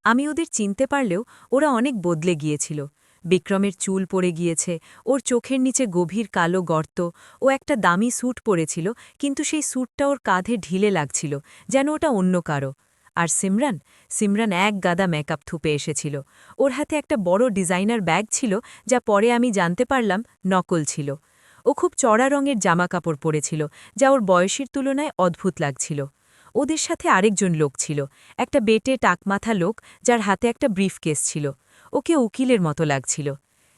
আমি ওদের চিনতে পারলেও ওরা অনেক বদলে গিয়েছিল। বিক্রমের চুল পড়ে গিয়েছে, ওর চোখের নিচে গভীর কালো গর্ত। ও একটা দামি স্যুট পরেছিল, কিন্তু সেই স্যুটটা ওর কাঁধে ঢিলে লাগছিল, যেন ওটা অন্য কারো। আর সিমরান এক গাদা মেকআপ থুপে এসেছিল। ওর হাতে একটা বড় ডিজাইনার ব্যাগ ছিল, যা পরে আমি জানতে পারলাম নকল ছিল। ও খুব চড়া রঙের জামাকাপড় পরেছিল, যা ওর বয়সের তুলনায় অদ্ভুত লাগছিল। ওদের সাথে আরেকজন লোক ছিল, একটা বেটে টাকমাথা লোক, যার হাতে একটা ব্রিফকেস ছিল। ওকে উকিলের মতো লাগছিল।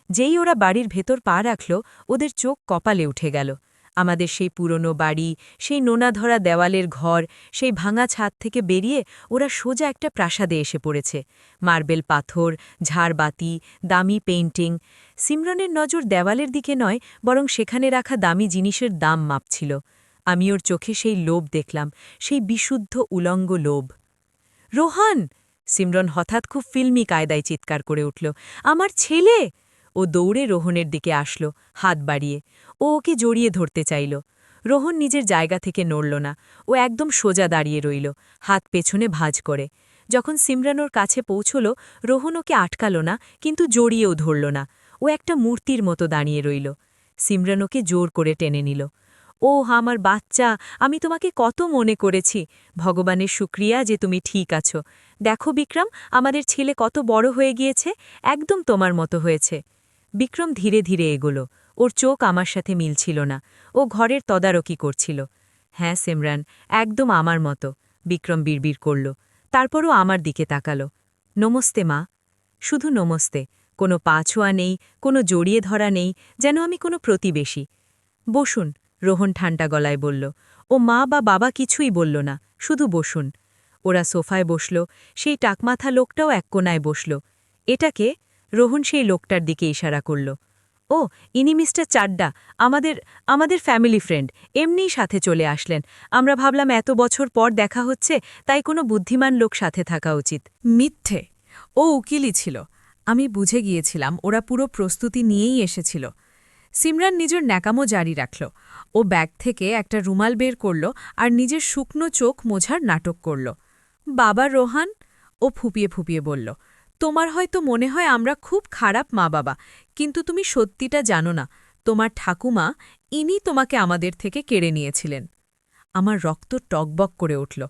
যেই ওরা বাড়ির ভেতর পা রাখল, ওদের চোখ কপালে উঠে গেল। আমাদের সেই পুরনো বাড়ি, সেই নোনা ধরা দেওয়ালের ঘর, সেই ভাঙা ছাদ থেকে বেরিয়ে ওরা সোজা একটা প্রাসাদে এসে পড়েছে। মার্বেল পাথর, ঝাড়বাতি, দামি পেইন্টিং। সিমরনের নজর দেওয়ালের দিকে নয়, বরং সেখানে রাখা দামি জিনিসের দাম মাপছিল। আমি ওর চোখে সেই লোভ দেখলাম, সেই বিশুদ্ধ উলঙ্গ লোভ। রোহান! সিমরন হঠাৎ খুব ফিল্মি কায়দায় চিৎকার করে উঠল, আমার ছেলে! ও দৌড়ে রোহনের দিকে আসলো, হাত বাড়িয়ে। ও ওকে জড়িয়ে ধরতে চাইল। রোহন নিজের জায়গা থেকে নড়ল না। ও একদম সোজা দাঁড়িয়ে রইল, হাত পেছনে ভাঁজ করে। যখন সিমরান ওর কাছে পৌঁছল, রোহন ওকে আটকাল না, কিন্তু জড়িয়েও ধরল না। ও একটা মূর্তির মতো দাঁড়িয়ে রইল। সিমরান ওকে জোর করে টেনে নিল। ও আমার বাচ্চা, আমি তোমাকে কত মনে করেছি। ভগবানের শুক্রিয়া যে তুমি ঠিক আছো। দেখো বিক্রম, আমাদের ছেলে কত বড় হয়ে গিয়েছে, একদম তোমার মতো হয়েছে। বিক্রম ধীরে ধীরে এগোলো। ওর চোখ আমার সাথে মিলছিল না। ও ঘরের তদারকি করছিল। হ্যাঁ সিমরান, একদম আমার মতো, বিক্রম বিড়বিড় করল। তারপরও আমার দিকে তাকালো। নমস্তে মা। শুধু নমস্তে, কোনো পা ছোঁয়া নেই, কোনো জড়িয়ে ধরা নেই, যেন আমি কোনো প্রতিবেশী। বসুন, রোহন ঠান্ডা গলায় বলল। ও মা বা বাবা কিছুই বলল না, শুধু বসুন। ওরা সোফায় বসল। সেই টাকমাথা লোকটাও এক কোনায় বসল। এটাকে? রোহন সেই লোকটার দিকে ইশারা করল। ও, ইনি মিস্টার চাড্ডা, আমাদের ফ্যামিলি ফ্রেন্ড, এমনিই সাথে চলে আসলেন। আমরা ভাবলাম এত বছর পর দেখা হচ্ছে, তাই কোনো বুদ্ধিমান লোক সাথে থাকা উচিত। মিথ্যে। ও উকিলই ছিল। আমি বুঝে গিয়েছিলাম ওরা পুরো প্রস্তুতি নিয়েই এসেছিল। সিমরান নিজের ন্যাকামো জারি রাখল। ও ব্যাগ থেকে একটা রুমাল বের করল আর নিজের শুকনো চোখ মোছার নাটক করল। বাবা রোহান, ও ফুপিয়ে ফুপিয়ে বলল, তোমার হয়তো মনে হয় আমরা খুব খারাপ মা বাবা, কিন্তু তুমি সত্যিটা জানো না। তোমার ঠাকুমা, ইনি তোমাকে আমাদের থেকে কেড়ে নিয়েছিলেন। আমার রক্ত টকবক করে উঠল।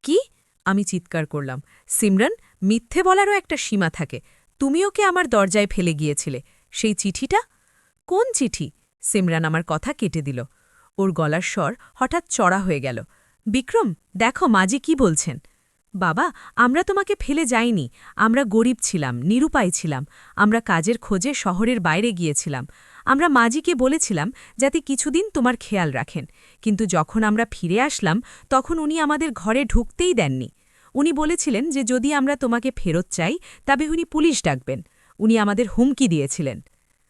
কি? আমি চিৎকার করলাম। সিমরান, মিথ্যে বলারও একটা সীমা থাকে। তুমি ওকে আমার দরজায় ফেলে গিয়েছিলে। সেই চিঠিটা? কোন চিঠি? সিমরান আমার কথা কেটে দিল। ওর গলার স্বর হঠাৎ চড়া হয়ে গেল। বিক্রম, দেখো মাজি কি বলছেন। বাবা, আমরা তোমাকে ফেলে যাইনি। আমরা গরিব ছিলাম, নিরুপায় ছিলাম। আমরা কাজের খোঁজে শহরের বাইরে গিয়েছিলাম। আমরা মাজিকে বলেছিলাম যাতে কিছুদিন তোমার খেয়াল রাখেন, কিন্তু যখন আমরা ফিরে আসলাম তখন উনি আমাদের ঘরে ঢুকতেই দেননি। উনি বলেছিলেন যে যদি আমরা তোমাকে ফেরত চাই তবে উনি পুলিশ ডাকবেন। উনি আমাদের হুমকি দিয়েছিলেন।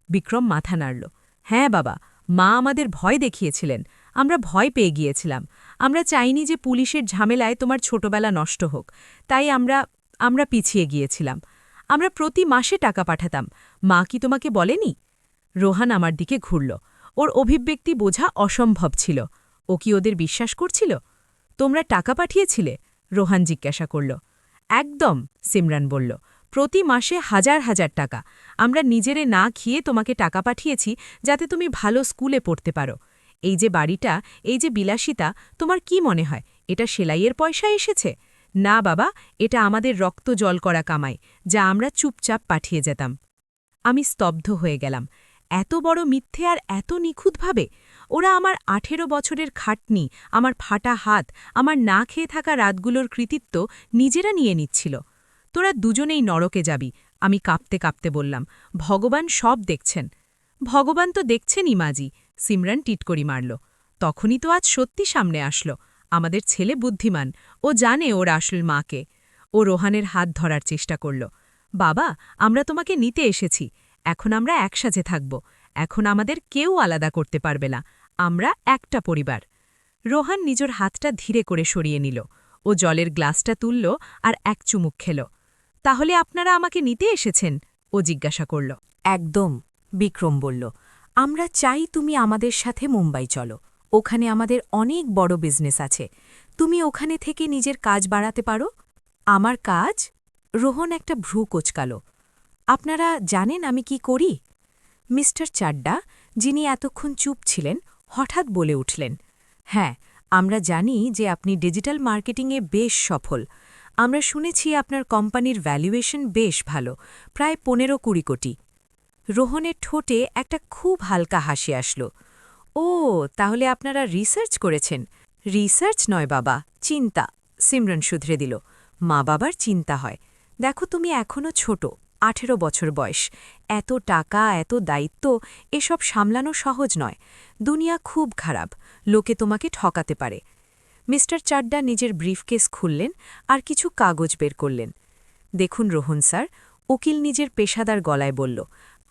বিক্রম মাথা নাড়ল। হ্যাঁ বাবা, মা আমাদের ভয় দেখিয়েছিলেন। আমরা ভয় পেয়ে গিয়েছিলাম। আমরা চাইনি যে পুলিশের ঝামেলায় তোমার ছোটবেলা নষ্ট হোক, তাই আমরা পিছিয়ে গিয়েছিলাম। আমরা প্রতি মাসে টাকা পাঠাতাম। মা কি তোমাকে বলেনি? রোহান আমার দিকে ঘুরল। ওর অভিব্যক্তি বোঝা অসম্ভব ছিল। ও কি ওদের বিশ্বাস করছিল? তোমরা টাকা পাঠিয়েছিলে? রোহান জিজ্ঞাসা করল। একদম, সিমরান বলল। প্রতি মাসে হাজার হাজার টাকা। আমরা নিজেরে না খেয়ে তোমাকে টাকা পাঠিয়েছি যাতে তুমি ভালো স্কুলে পড়তে পারো। এই যে বাড়িটা, এই যে বিলাসিতা, তোমার কি মনে হয় এটা সেলাইয়ের পয়সা এসেছে? না বাবা, এটা আমাদের রক্ত জল করা কামাই, যা আমরা চুপচাপ পাঠিয়ে যেতাম। আমি স্তব্ধ হয়ে গেলাম। এত বড় মিথ্যে আর এত নিখুঁতভাবে? ওরা আমার 18 বছরের খাটনি, আমার ফাটা হাত, আমার না খেয়ে থাকা রাতগুলোর কৃতিত্ব নিজেরা নিয়ে নিচ্ছিল। তোরা দুজনেই নরকে যাবি, আমি কাঁপতে কাঁপতে বললাম। ভগবান সব দেখছেন। ভগবান তো দেখছেনই মাজি, সিমরান টিটকরি মারল। তখনই তো আজ সত্যি সামনে আসলো। আমাদের ছেলে বুদ্ধিমান, ও জানে ওর আসল মাকে। ও রোহানের হাত ধরার চেষ্টা করল। বাবা, আমরা তোমাকে নিতে এসেছি। এখন আমরা একসাথে থাকব। এখন আমাদের কেউ আলাদা করতে পারবে না। আমরা একটা পরিবার। রোহান নিজের হাতটা ধীরে করে সরিয়ে নিল। ও জলের গ্লাসটা তুলল আর এক চুমুক খেল। তাহলে আপনারা আমাকে নিতে এসেছেন? ও জিজ্ঞাসা করল। একদম, বিক্রম বলল। আমরা চাই তুমি আমাদের সাথে মুম্বাই চলো। ওখানে আমাদের অনেক বড় বিজনেস আছে। তুমি ওখানে থেকে নিজের কাজ বাড়াতে পারো। আমার কাজ? রোহন একটা ভ্রু কোচকাল। আপনারা জানেন আমি কি করি? মিস্টার চাড্ডা, যিনি এতক্ষণ চুপ ছিলেন, হঠাৎ বলে উঠলেন। হ্যাঁ, আমরা জানি যে আপনি ডিজিটাল মার্কেটিংয়ে বেশ সফল। আমরা শুনেছি আপনার কোম্পানির ভ্যালুয়েশন বেশ ভালো, প্রায় 15-20 কোটি। রোহনের ঠোঁটে একটা খুব হালকা হাসি আসল। ও, তাহলে আপনারা রিসার্চ করেছেন? রিসার্চ নয় বাবা, চিন্তা, সিমরন শুধরে দিল। মা বাবার চিন্তা হয়। দেখো, তুমি এখনও ছোট, 18 বছর বয়স। এত টাকা, এত দায়িত্ব, এসব সামলানো সহজ নয়। দুনিয়া খুব খারাপ, লোকে তোমাকে ঠকাতে পারে। মিস্টার চাড্ডা নিজের ব্রিফকেস খুললেন আর কিছু কাগজ বের করলেন। দেখুন রোহন স্যার, উকিল নিজের পেশাদার গলায় বলল,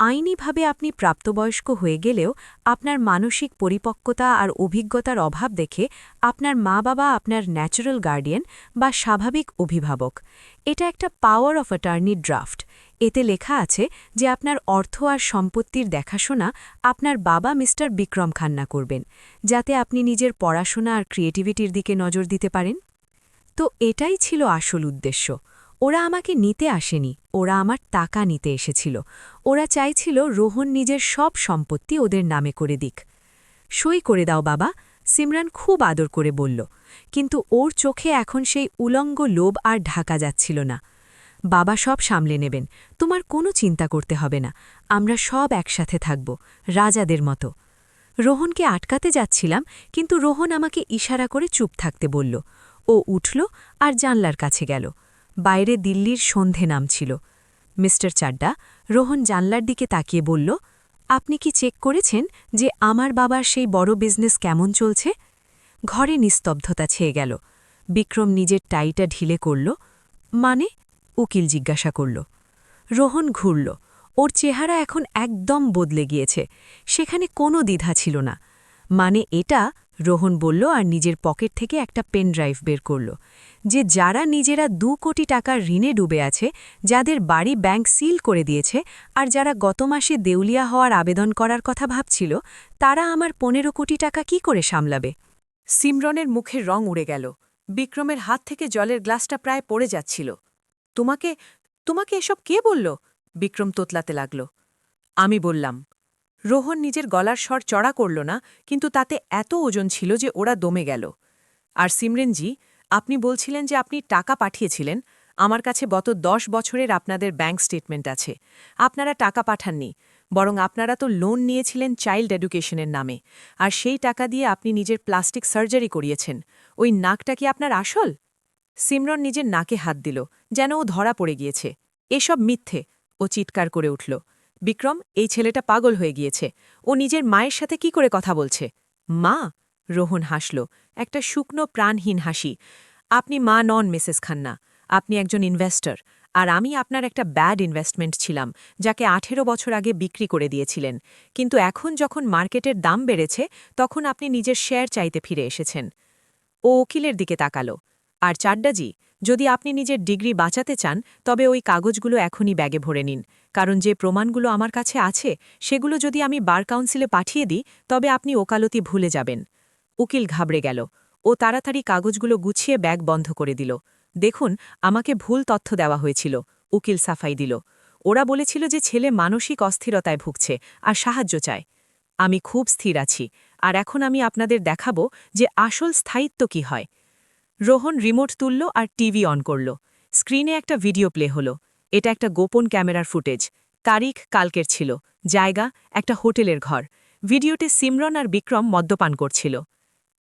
আইনিভাবে আপনি প্রাপ্তবয়স্ক হয়ে গেলেও আপনার মানসিক পরিপক্কতা আর অভিজ্ঞতার অভাব দেখে আপনার মা বাবা আপনার ন্যাচারাল গার্ডিয়ান বা স্বাভাবিক অভিভাবক। এটা একটা পাওয়ার অফ অ্যাটর্নি ড্রাফট। এতে লেখা আছে যে আপনার অর্থ আর সম্পত্তির দেখাশোনা আপনার বাবা মিস্টার বিক্রম খান্না করবেন, যাতে আপনি নিজের পড়াশোনা আর ক্রিয়েটিভিটির দিকে নজর দিতে পারেন। তো এটাই ছিল আসল উদ্দেশ্য। ওরা আমাকে নিতে আসেনি, ওরা আমার টাকা নিতে এসেছিল। ওরা চাইছিল রোহন নিজের সব সম্পত্তি ওদের নামে করে দিক। সই করে দাও বাবা, সিমরান খুব আদর করে বলল, কিন্তু ওর চোখে এখন সেই উলঙ্গ লোভ আর ঢাকা যাচ্ছিল না। বাবা সব সামলে নেবেন, তোমার কোনো চিন্তা করতে হবে না। আমরা সব একসাথে থাকব, রাজাদের মতো। রোহনকে আটকাতে যাচ্ছিলাম, কিন্তু রোহন আমাকে ইশারা করে চুপ থাকতে বলল। ও উঠল আর জানলার কাছে গেল। বাইরে দিল্লির সন্ধে নামছিল। মিস্টার চাড্ডা, রোহন জানলার দিকে তাকিয়ে বলল, আপনি কি চেক করেছেন যে আমার বাবার সেই বড় বিজনেস কেমন চলছে? ঘরে নিস্তব্ধতা ছেয়ে গেল। বিক্রম নিজের টাইটা ঢিলে করল। মানে? উকিল জিজ্ঞাসা করল। রোহন ঘুরল। ওর চেহারা এখন একদম বদলে গিয়েছে। সেখানে কোনো দ্বিধা ছিল না। মানে এটা, রোহন বলল আর নিজের পকেট থেকে একটা পেন ড্রাইভ বের করল, যে যারা নিজেরা 2 কোটি টাকার ঋণে ডুবে আছে, যাদের বাড়ি ব্যাংক সিল করে দিয়েছে, আর যারা গত মাসে দেউলিয়া হওয়ার আবেদন করার কথা ভাবছিল, তারা আমার 15 কোটি টাকা কি করে সামলাবে? সিমরনের মুখের রং উড়ে গেল। বিক্রমের হাত থেকে জলের গ্লাসটা প্রায় পড়ে যাচ্ছিল। তোমাকে এসব কে বলল? বিক্রম তোতলাতে লাগল। আমি বললাম। রোহন নিজের গলার স্বর চড়া করল না, কিন্তু তাতে এত ওজন ছিল যে ওরা দমে গেল। আর সিমরেনজি, আপনি বলছিলেন যে আপনি টাকা পাঠিয়েছিলেন। আমার কাছে গত 10 বছরের আপনাদের ব্যাংক স্টেটমেন্ট আছে। আপনারা টাকা পাঠাননি। বরং আপনারা তো লোন নিয়েছিলেন চাইল্ড এডুকেশনের নামে, আর সেই টাকা দিয়ে আপনি নিজের প্লাস্টিক সার্জারি করিয়েছেন। ওই নাকটা কি আপনার আসল? সিমরন নিজের নাকে হাত দিল, যেন ও ধরা পড়ে গিয়েছে। এসব মিথ্যে, ও চিৎকার করে উঠল। বিক্রম, এই ছেলেটা পাগল হয়ে গিয়েছে। ও নিজের মায়ের সাথে কি করে কথা বলছে? মা? রোহন হাসল, একটা শুকনো প্রাণহীন হাসি। আপনি মা নন, মিসেস খান্না। আপনি একজন ইনভেস্টর, আর আমি আপনার একটা ব্যাড ইনভেস্টমেন্ট ছিলাম, যাকে 18 বছর আগে বিক্রি করে দিয়েছিলেন। কিন্তু এখন যখন মার্কেটের দাম বেড়েছে, তখন আপনি নিজের শেয়ার চাইতে ফিরে এসেছেন। ও উকিলের দিকে তাকালো। আর চাড্ডাজি, যদি আপনি নিজের ডিগ্রি বাঁচাতে চান, তবে ওই কাগজগুলো এখনই ব্যাগে ভরে নিন, কারণ যে প্রমাণগুলো আমার কাছে আছে সেগুলো যদি আমি বার কাউন্সিলে পাঠিয়ে দিই, তবে আপনি ওকালতি ভুলে যাবেন। উকিল ঘাবড়ে গেল। ও তাড়াতাড়ি কাগজগুলো গুছিয়ে ব্যাগ বন্ধ করে দিল। দেখুন, আমাকে ভুল তথ্য দেওয়া হয়েছিল, উকিল সাফাই দিল। ওরা বলেছিল যে ছেলে মানসিক অস্থিরতায় ভুগছে আর সাহায্য চায়। আমি খুব স্থির আছি, আর এখন আমি আপনাদের দেখাবো যে আসল স্থায়িত্ব কি হয়। রোহন রিমোট তুলল আর টিভি অন করল। স্ক্রিনে একটা ভিডিও প্লে হলো। এটা একটা গোপন ক্যামেরার ফুটেজ। তারিখ কালকের ছিল, জায়গা একটা হোটেলের ঘর। ভিডিওতে সিমরন আর বিক্রম মদ্যপান করছিল।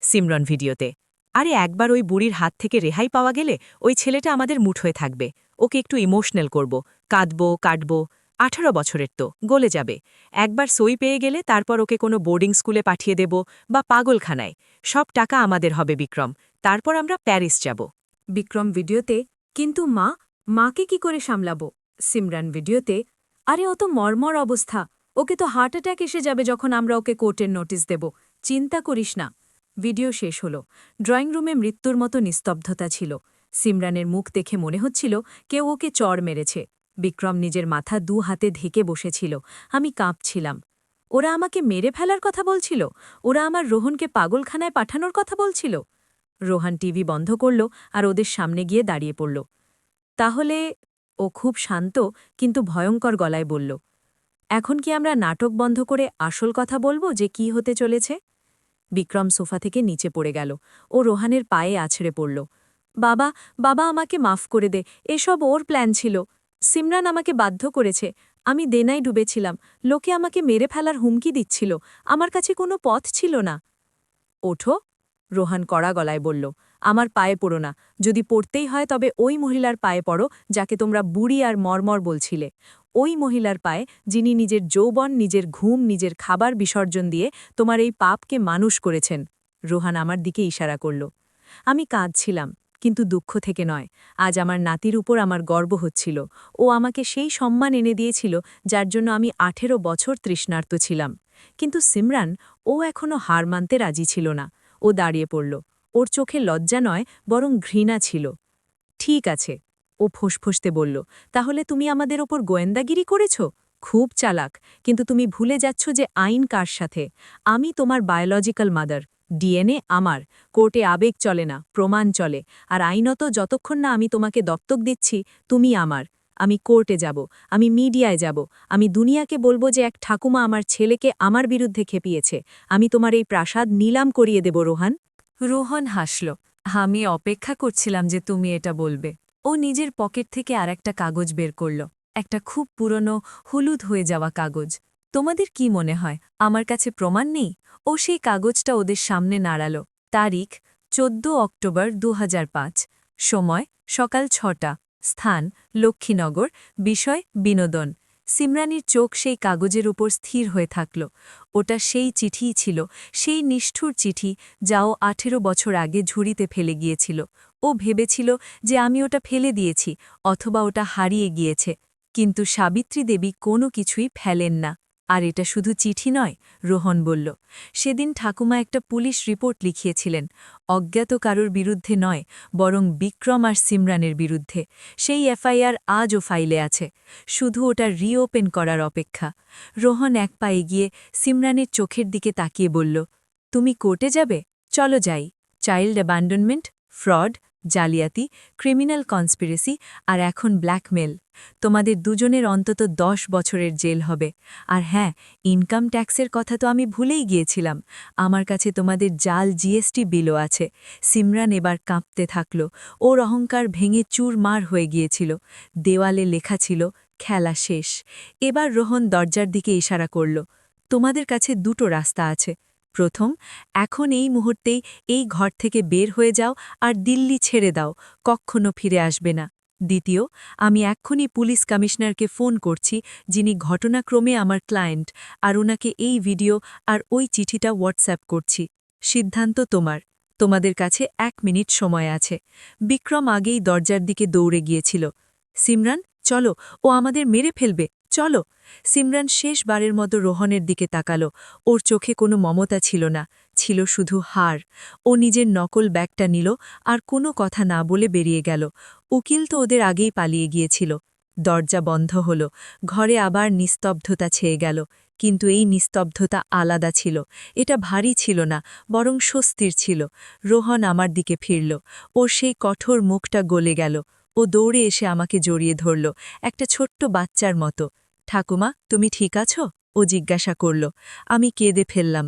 সিমরন ভিডিওতে, আরে একবার ওই বুড়ির হাত থেকে রেহাই পাওয়া গেলে ওই ছেলেটা আমাদের মুঠোয় থাকবে। ওকে একটু ইমোশনাল করব, কাঁদব, কাটব। 18 বছরের তো, গলে যাবে। একবার সই পেয়ে গেলে তারপর ওকে কোনো বোর্ডিং স্কুলে পাঠিয়ে দেব বা পাগলখানায়। সব টাকা আমাদের হবে বিক্রম, তারপর আমরা প্যারিস যাব। বিক্রম ভিডিওতে, কিন্তু মাকে কি করে সামলাবো? সিমরান ভিডিওতে, আরে ও তো মর্মর অবস্থা, ওকে তো হার্ট অ্যাটাক এসে যাবে যখন আমরা ওকে কোর্টের নোটিশ দেব। চিন্তা করিস না। ভিডিও শেষ হল। ড্রয়িং রুমে মৃত্যুর মতো নিস্তব্ধতা ছিল। সিমরানের মুখ দেখে মনে হচ্ছিল কেউ ওকে চড় মেরেছে। বিক্রম নিজের মাথা 2 হাতে ঢেকে বসেছিল। আমি কাঁপছিলাম। ওরা আমাকে মেরে ফেলার কথা বলছিল? ওরা আমার রোহনকে পাগলখানায় পাঠানোর কথা বলছিল? রোহান টিভি বন্ধ করল আর ওদের সামনে গিয়ে দাঁড়িয়ে পড়ল। তাহলে? ও খুব শান্ত কিন্তু ভয়ঙ্কর গলায় বলল, এখন কি আমরা নাটক বন্ধ করে আসল কথা বলবো যে কি হতে চলেছে? বিক্রম সোফা থেকে নিচে পড়ে গেল। ও রোহানের পায়ে আছড়ে পড়ল। বাবা, বাবা, আমাকে মাফ করে দে, এসব ওর প্ল্যান ছিল। সিমরান আমাকে বাধ্য করেছে। আমি দেনায় ডুবেছিলাম। লোকে আমাকে মেরে ফেলার হুমকি দিচ্ছিল। আমার কাছে কোনো পথ ছিল না। ওঠো, রোহান কড়া গলায় বলল, আমার পায়ে পড়ো না। যদি পড়তেই হয় তবে ওই মহিলার পায়ে পড়ো যাকে তোমরা বুড়ি আর মর্মর বলছিলে। ওই মহিলার পায়ে, যিনি নিজের যৌবন, নিজের ঘুম, নিজের খাবার বিসর্জন দিয়ে তোমার এই পাপকে মানুষ করেছেন। রোহান আমার দিকে ইশারা করল। আমি কাঁদছিলাম, কিন্তু দুঃখ থেকে নয়। আজ আমার নাতির উপর আমার গর্ব হচ্ছিল। ও আমাকে সেই সম্মান এনে দিয়েছিল যার জন্য আমি 18 বছর তৃষ্ণার্ত ছিলাম। কিন্তু সিমরান, ও এখনও হার মানতে রাজি ছিল না। ও দাঁড়িয়ে পড়ল। ওর চোখে লজ্জা নয়, বরং ঘৃণা ছিল। ঠিক আছে, ও ফোঁসফোঁসতে বলল, তাহলে তুমি আমাদের ওপর গোয়েন্দাগিরি করেছ? খুব চালাক, কিন্তু তুমি ভুলে যাচ্ছ যে আইন কার সাথে। আমি তোমার বায়োলজিক্যাল মাদার। ডিএনএ আমার। কোর্টে আবেগ চলে না, প্রমাণ চলে। আর আইনত যতক্ষণ না আমি তোমাকে দত্তক দিচ্ছি, তুমি আমার। আমি কোর্টে যাব, আমি মিডিয়ায় যাব, আমি দুনিয়াকে বলবো যে এক ঠাকুমা আমার ছেলেকে আমার বিরুদ্ধে খেপিয়েছে। আমি তোমার এই প্রাসাদ নিলাম করিয়ে দেব, রোহান। রোহন হাসল। আমি অপেক্ষা করছিলাম যে তুমি এটা বলবে। ও নিজের পকেট থেকে আরেকটা কাগজ বের করল। একটা খুব পুরনো, হলুদ হয়ে যাওয়া কাগজ। তোমাদের কি মনে হয় আমার কাছে প্রমাণ নেই? ও সেই কাগজটা ওদের সামনে নাড়াল। তারিখ 14 অক্টোবর 2005। সময় সকাল 6টা। স্থান লক্ষ্মীনগর। বিষয় বিনোদন। সিমরানির চোখ সেই কাগজের উপর স্থির হয়ে থাকল। ওটা সেই চিঠিই ছিল, সেই নিষ্ঠুর চিঠি যা ও 18 বছর আগে ঝুড়িতে ফেলে গিয়েছিল। ও ভেবেছিল যে আমি ওটা ফেলে দিয়েছি অথবা ওটা হারিয়ে গিয়েছে। কিন্তু সাবিত্রী দেবী কোনো কিছুই ফেলেন না। আর এটা শুধু চিঠি নয়, রোহন বলল। সেদিন ঠাকুমা একটা পুলিশ রিপোর্ট লিখিয়েছিলেন। অজ্ঞাত কারোর বিরুদ্ধে নয়, বরং বিক্রম আর সিমরানের বিরুদ্ধে। সেই এফআইআর আজও ফাইলে আছে, শুধু ওটা রিওপেন করার অপেক্ষা। রোহন এক পা এগিয়ে সিমরানের চোখের দিকে তাকিয়ে বলল, তুমি কোর্টে যাবে? চলো যাই। চাইল্ড অ্যাবান্ডনমেন্ট, ফ্রড, জালিয়াতি, ক্রিমিনাল কনস্পিরেসি আর এখন ব্ল্যাকমেল। তোমাদের দুজনের অন্তত 10 বছরের জেল হবে। আর হ্যাঁ, ইনকাম ট্যাক্সের কথা তো আমি ভুলেই গিয়েছিলাম। আমার কাছে তোমাদের জাল জিএসটি বিলও আছে। সিমরান এবার কাঁপতে থাকল। ওর অহংকার ভেঙে চুরমার হয়ে গিয়েছিল। দেওয়ালে লেখা ছিল, খেলা শেষ। এবার রোহন দরজার দিকে ইশারা করল। তোমাদের কাছে দুটো রাস্তা আছে। প্রথম, এখন এই মুহূর্তেই এই ঘর থেকে বের হয়ে যাও আর দিল্লি ছেড়ে দাও, কখনো ফিরে আসবে না। দ্বিতীয়, আমি এক্ষুনি পুলিশ কমিশনারকে ফোন করছি, যিনি ঘটনাক্রমে আমার ক্লায়েন্ট, আর ওনাকে এই ভিডিও আর ওই চিঠিটা হোয়াটসঅ্যাপ করছি। সিদ্ধান্ত তোমার। তোমাদের কাছে 1 মিনিট সময় আছে। বিক্রম আগেই দরজার দিকে দৌড়ে গিয়েছিল। সিমরান, চলো, ও আমাদের মেরে ফেলবে, চলো। সিমরান শেষবারের মতো রোহনের দিকে তাকালো। ওর চোখে কোনো মমতা ছিল না, ছিল শুধু হার। ও নিজের নকল ব্যাগটা নিল আর কোনো কথা না বলে বেরিয়ে গেল। উকিল তো ওদের আগেই পালিয়ে গিয়েছিল। দরজা বন্ধ হল। ঘরে আবার নিস্তব্ধতা ছেয়ে গেল। কিন্তু এই নিস্তব্ধতা আলাদা ছিল। এটা ভারী ছিল না, বরং স্বস্তির ছিল। রোহন আমার দিকে ফিরল। ওর সেই কঠোর মুখটা গলে গেল। ও দৌড়ে এসে আমাকে জড়িয়ে ধরল, একটা ছোট্ট বাচ্চার মতো। ঠাকুমা, তুমি ঠিক আছো? ও জিজ্ঞাসা করল। আমি কেঁদে ফেললাম।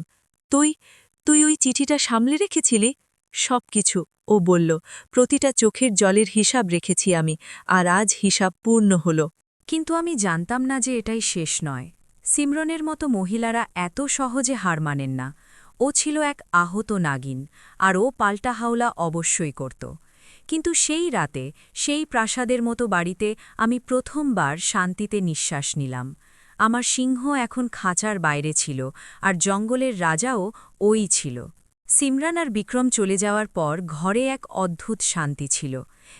তুই ওই চিঠিটা সামলে রেখেছিলি? সব কিছু, ও বলল। প্রতিটা চোখের জলের হিসাব রেখেছি আমি, আর আজ হিসাব পূর্ণ হল। কিন্তু আমি জানতাম না যে এটাই শেষ নয়। সিমরনের মতো মহিলারা এত সহজে হার মানেন না। ও ছিল এক আহত নাগিন, আর ও পাল্টা হাওলা অবশ্যই করত। কিন্তু সেই রাতে, সেই প্রাসাদের মতো বাড়িতে আমি প্রথমবার শান্তিতে নিঃশ্বাস নিলাম। আমার সিংহ এখন খাঁচার বাইরে ছিল, আর জঙ্গলের রাজাও ওই ছিল। সিমরান আর বিক্রম চলে যাওয়ার পর ঘরে এক অদ্ভুত শান্তি ছিল,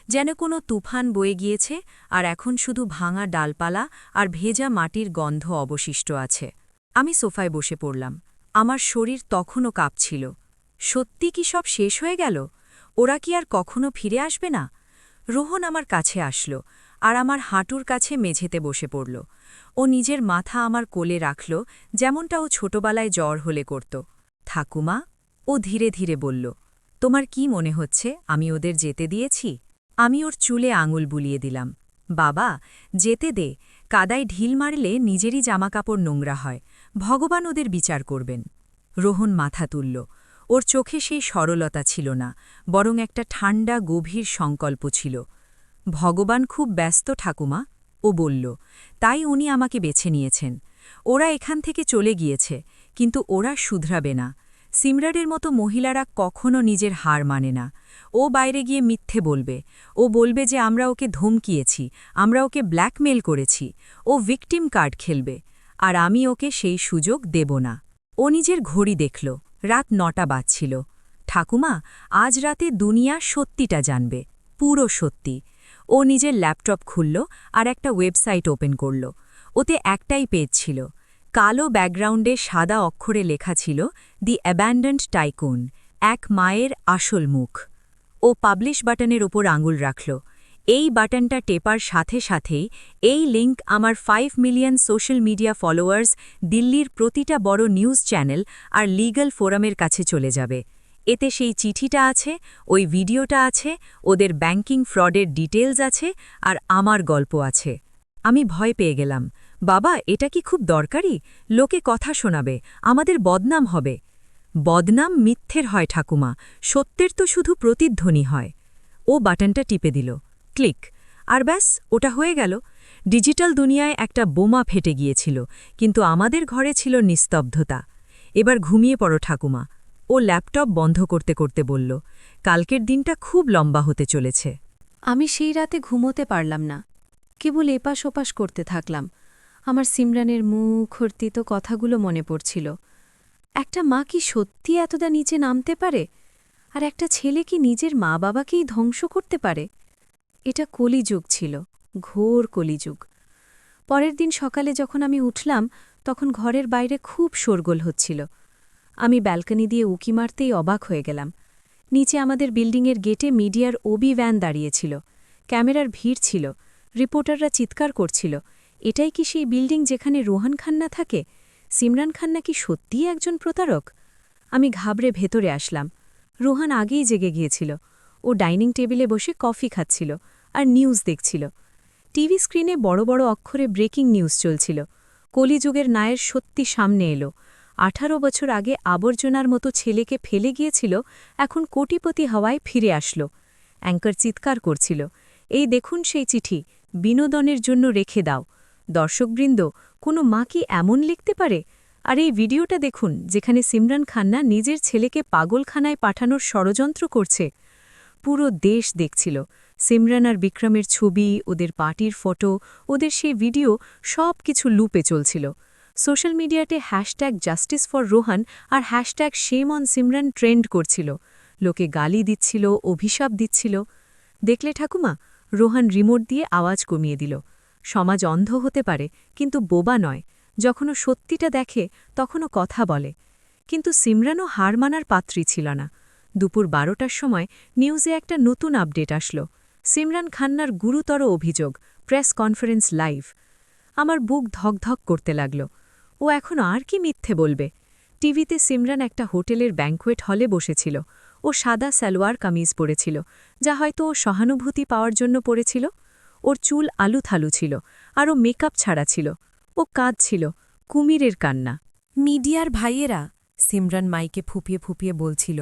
যেন কোনো তুফান বয়ে গিয়েছে আর এখন শুধু ভাঙা ডালপালা আর ভেজা মাটির গন্ধ অবশিষ্ট আছে। আমি সোফায় বসে পড়লাম। আমার শরীর তখনও কাঁপছিল। সত্যি কি সব শেষ হয়ে গেল? ওরা কি আর কখনো ফিরে আসবে না? রোহন আমার কাছে আসলো, আর আমার হাঁটুর কাছে মেঝেতে বসে পড়ল। ও নিজের মাথা আমার কোলে রাখল, যেমনটা ও ছোটবেলায় জ্বর হলে করত। ঠাকুমা, ও ধীরে ধীরে বলল, তোমার কি মনে হচ্ছে আমি ওদের যেতে দিয়েছি? আমি ওর চুলে আঙুল বুলিয়ে দিলাম। বাবা, যেতে দে। কাদায় ঢিল মারলে নিজেরই জামাকাপড় নোংরা হয়। ভগবান ওদের বিচার করবেন। রোহন মাথা তুলল। ওর চোখে সেই সরলতা ছিল না, বরং একটা ঠান্ডা গভীর সংকল্প ছিল। ভগবান খুব ব্যস্ত ঠাকুমা, ও বলল, তাই উনি আমাকে বেছে নিয়েছেন। ওরা এখান থেকে চলে গিয়েছে, কিন্তু ওরা শুধরাবে না। সিমরানের মতো মহিলারা কখনো নিজের হার মানে না। ও বাইরে গিয়ে মিথ্যে বলবে। ও বলবে যে আমরা ওকে ধমকিয়েছি, আমরা ওকে ব্ল্যাকমেল করেছি। ও ভিকটিম কার্ড খেলবে, আর আমি ওকে সেই সুযোগ দেব না। ও নিজের ঘড়ি দেখল, রাত 9টা বাজছিল। ঠাকুমা, আজ রাতে দুনিয়া সত্যিটা জানবে, পুরো সত্যি। ও নিজের ল্যাপটপ খুলল আর একটা ওয়েবসাইট ওপেন করল। ওতে একটাই পেজ ছিল। কালো ব্যাকগ্রাউন্ডে সাদা অক্ষরে লেখা ছিল, দি অ্যাব্যান্ডন্ড টাইকুন, এক মায়ের আসল মুখ। ও পাবলিশ বাটনের ওপর আঙুল রাখল। এই বাটনটা টেপার সাথে সাথেই এই লিঙ্ক আমার 5 মিলিয়ন সোশ্যাল মিডিয়া ফলোয়ার্স, দিল্লির প্রতিটা বড় নিউজ চ্যানেল আর লিগ্যাল ফোরামের কাছে চলে যাবে। এতে সেই চিঠিটা আছে, ওই ভিডিওটা আছে, ওদের ব্যাংকিং ফ্রডের ডিটেলস আছে, আর আমার গল্প আছে। আমি ভয় পেয়ে গেলাম। বাবা, এটা কি খুব দরকারি? লোকে কথা শোনাবে, আমাদের বদনাম হবে। বদনাম মিথ্যের হয় ঠাকুমা, সত্যের তো শুধু প্রতিধ্বনি হয়। ও বাটনটা টিপে দিল, ক্লিক, আর ব্যাস, ওটা হয়ে গেল। ডিজিটাল দুনিয়ায় একটা বোমা ফেটে গিয়েছিল, কিন্তু আমাদের ঘরে ছিল নিস্তব্ধতা। এবার ঘুমিয়ে পড়ো ঠাকুমা। ও ল্যাপটপ বন্ধ করতে করতে বলল, কালকের দিনটা খুব লম্বা হতে চলেছে। আমি সেই রাতে ঘুমোতে পারলাম না, কেবল এপাশ ওপাশ করতে থাকলাম। আমার সিমরানের মুখর্তিত কথাগুলো মনে পড়ছিল। একটা মা কি সত্যি এতটা নিচে নামতে পারে? আর একটা ছেলে কি নিজের মা বাবাকেই ধ্বংস করতে পারে? এটা কলিযুগ ছিল, ঘোর কলিযুগ। পরের দিন সকালে যখন আমি উঠলাম, তখন ঘরের বাইরে খুব শোরগোল হচ্ছিল। আমি ব্যালকনি দিয়ে উকি মারতেই অবাক হয়ে গেলাম। নিচে আমাদের বিল্ডিংয়ের গেটে মিডিয়ার ওবি ভ্যান দাঁড়িয়েছিল। ক্যামেরার ভিড় ছিল, রিপোর্টাররা চিৎকার করছিল, এটাই কি সেই বিল্ডিং যেখানে রোহান খান্না থাকে? সিমরান খান্না কি সত্যিই একজন প্রতারক? আমি ঘাবড়ে ভেতরে আসলাম। রোহান আগেই জেগে গিয়েছিল। ও ডাইনিং টেবিলে বসে কফি খাচ্ছিল আর নিউজ দেখছিল। টিভি স্ক্রিনে বড় বড় অক্ষরে ব্রেকিং নিউজ চলছিল। কলিযুগের নায়ের সত্যি সামনে এলো। 18 বছর আগে আবর্জনার মতো ছেলেকে ফেলে গিয়েছিল, এখন কোটিপতি হওয়ায় ফিরে আসলো। অ্যাঙ্কার চিৎকার করছিল, এই দেখুন সেই চিঠি, বিনোদনের জন্য রেখে দাও। দর্শকবৃন্দ, কোনো মা কি এমন লিখতে পারে? আর এই ভিডিওটা দেখুন, যেখানে সিমরান খান্না নিজের ছেলেকে পাগলখানায় পাঠানোর ষড়যন্ত্র করছে। পুরো দেশ দেখছিল। সিমরান আর বিক্রমের ছবি, ওদের পার্টির ফটো, ওদের সেই ভিডিও সব কিছু লুপে চলছিল। সোশ্যাল মিডিয়াতে #জাস্টিস ফর রোহান আর #শেম অন সিমরান ট্রেন্ড করছিল। লোকে গালি দিচ্ছিল, অভিশাপ দিচ্ছিল। দেখলে ঠাকুমা, রোহান রিমোট দিয়ে আওয়াজ কমিয়ে দিল। সমাজ অন্ধ হতে পারে, কিন্তু বোবা নয়। যখনও সত্যিটা দেখে তখনও কথা বলে। কিন্তু সিমরানও হার মানার পাত্রী ছিল না। দুপুর 12টার সময় নিউজে একটা নতুন আপডেট আসলো। সিমরান খান্নার গুরুতর অভিযোগ, প্রেস কনফারেন্স লাইভ। আমার বুক ধকধক করতে লাগল। ও এখন আর কি মিথ্যে বলবে? টিভিতে সিমরান একটা হোটেলের ব্যাঙ্কোয়েট হলে বসেছিল। ও সাদা সালোয়ার কামিজ পরেছিল, যা হয়তো ও সহানুভূতি পাওয়ার জন্য পরেছিল। ওর চুল আলুথালু ছিল, আর ও মেকআপ ছাড়া ছিল। ও কাঁদছিল, কুমিরের কান্না। মিডিয়ার ভাইয়েরা, সিমরান মাইকে ফুপিয়ে ফুপিয়ে বলছিল,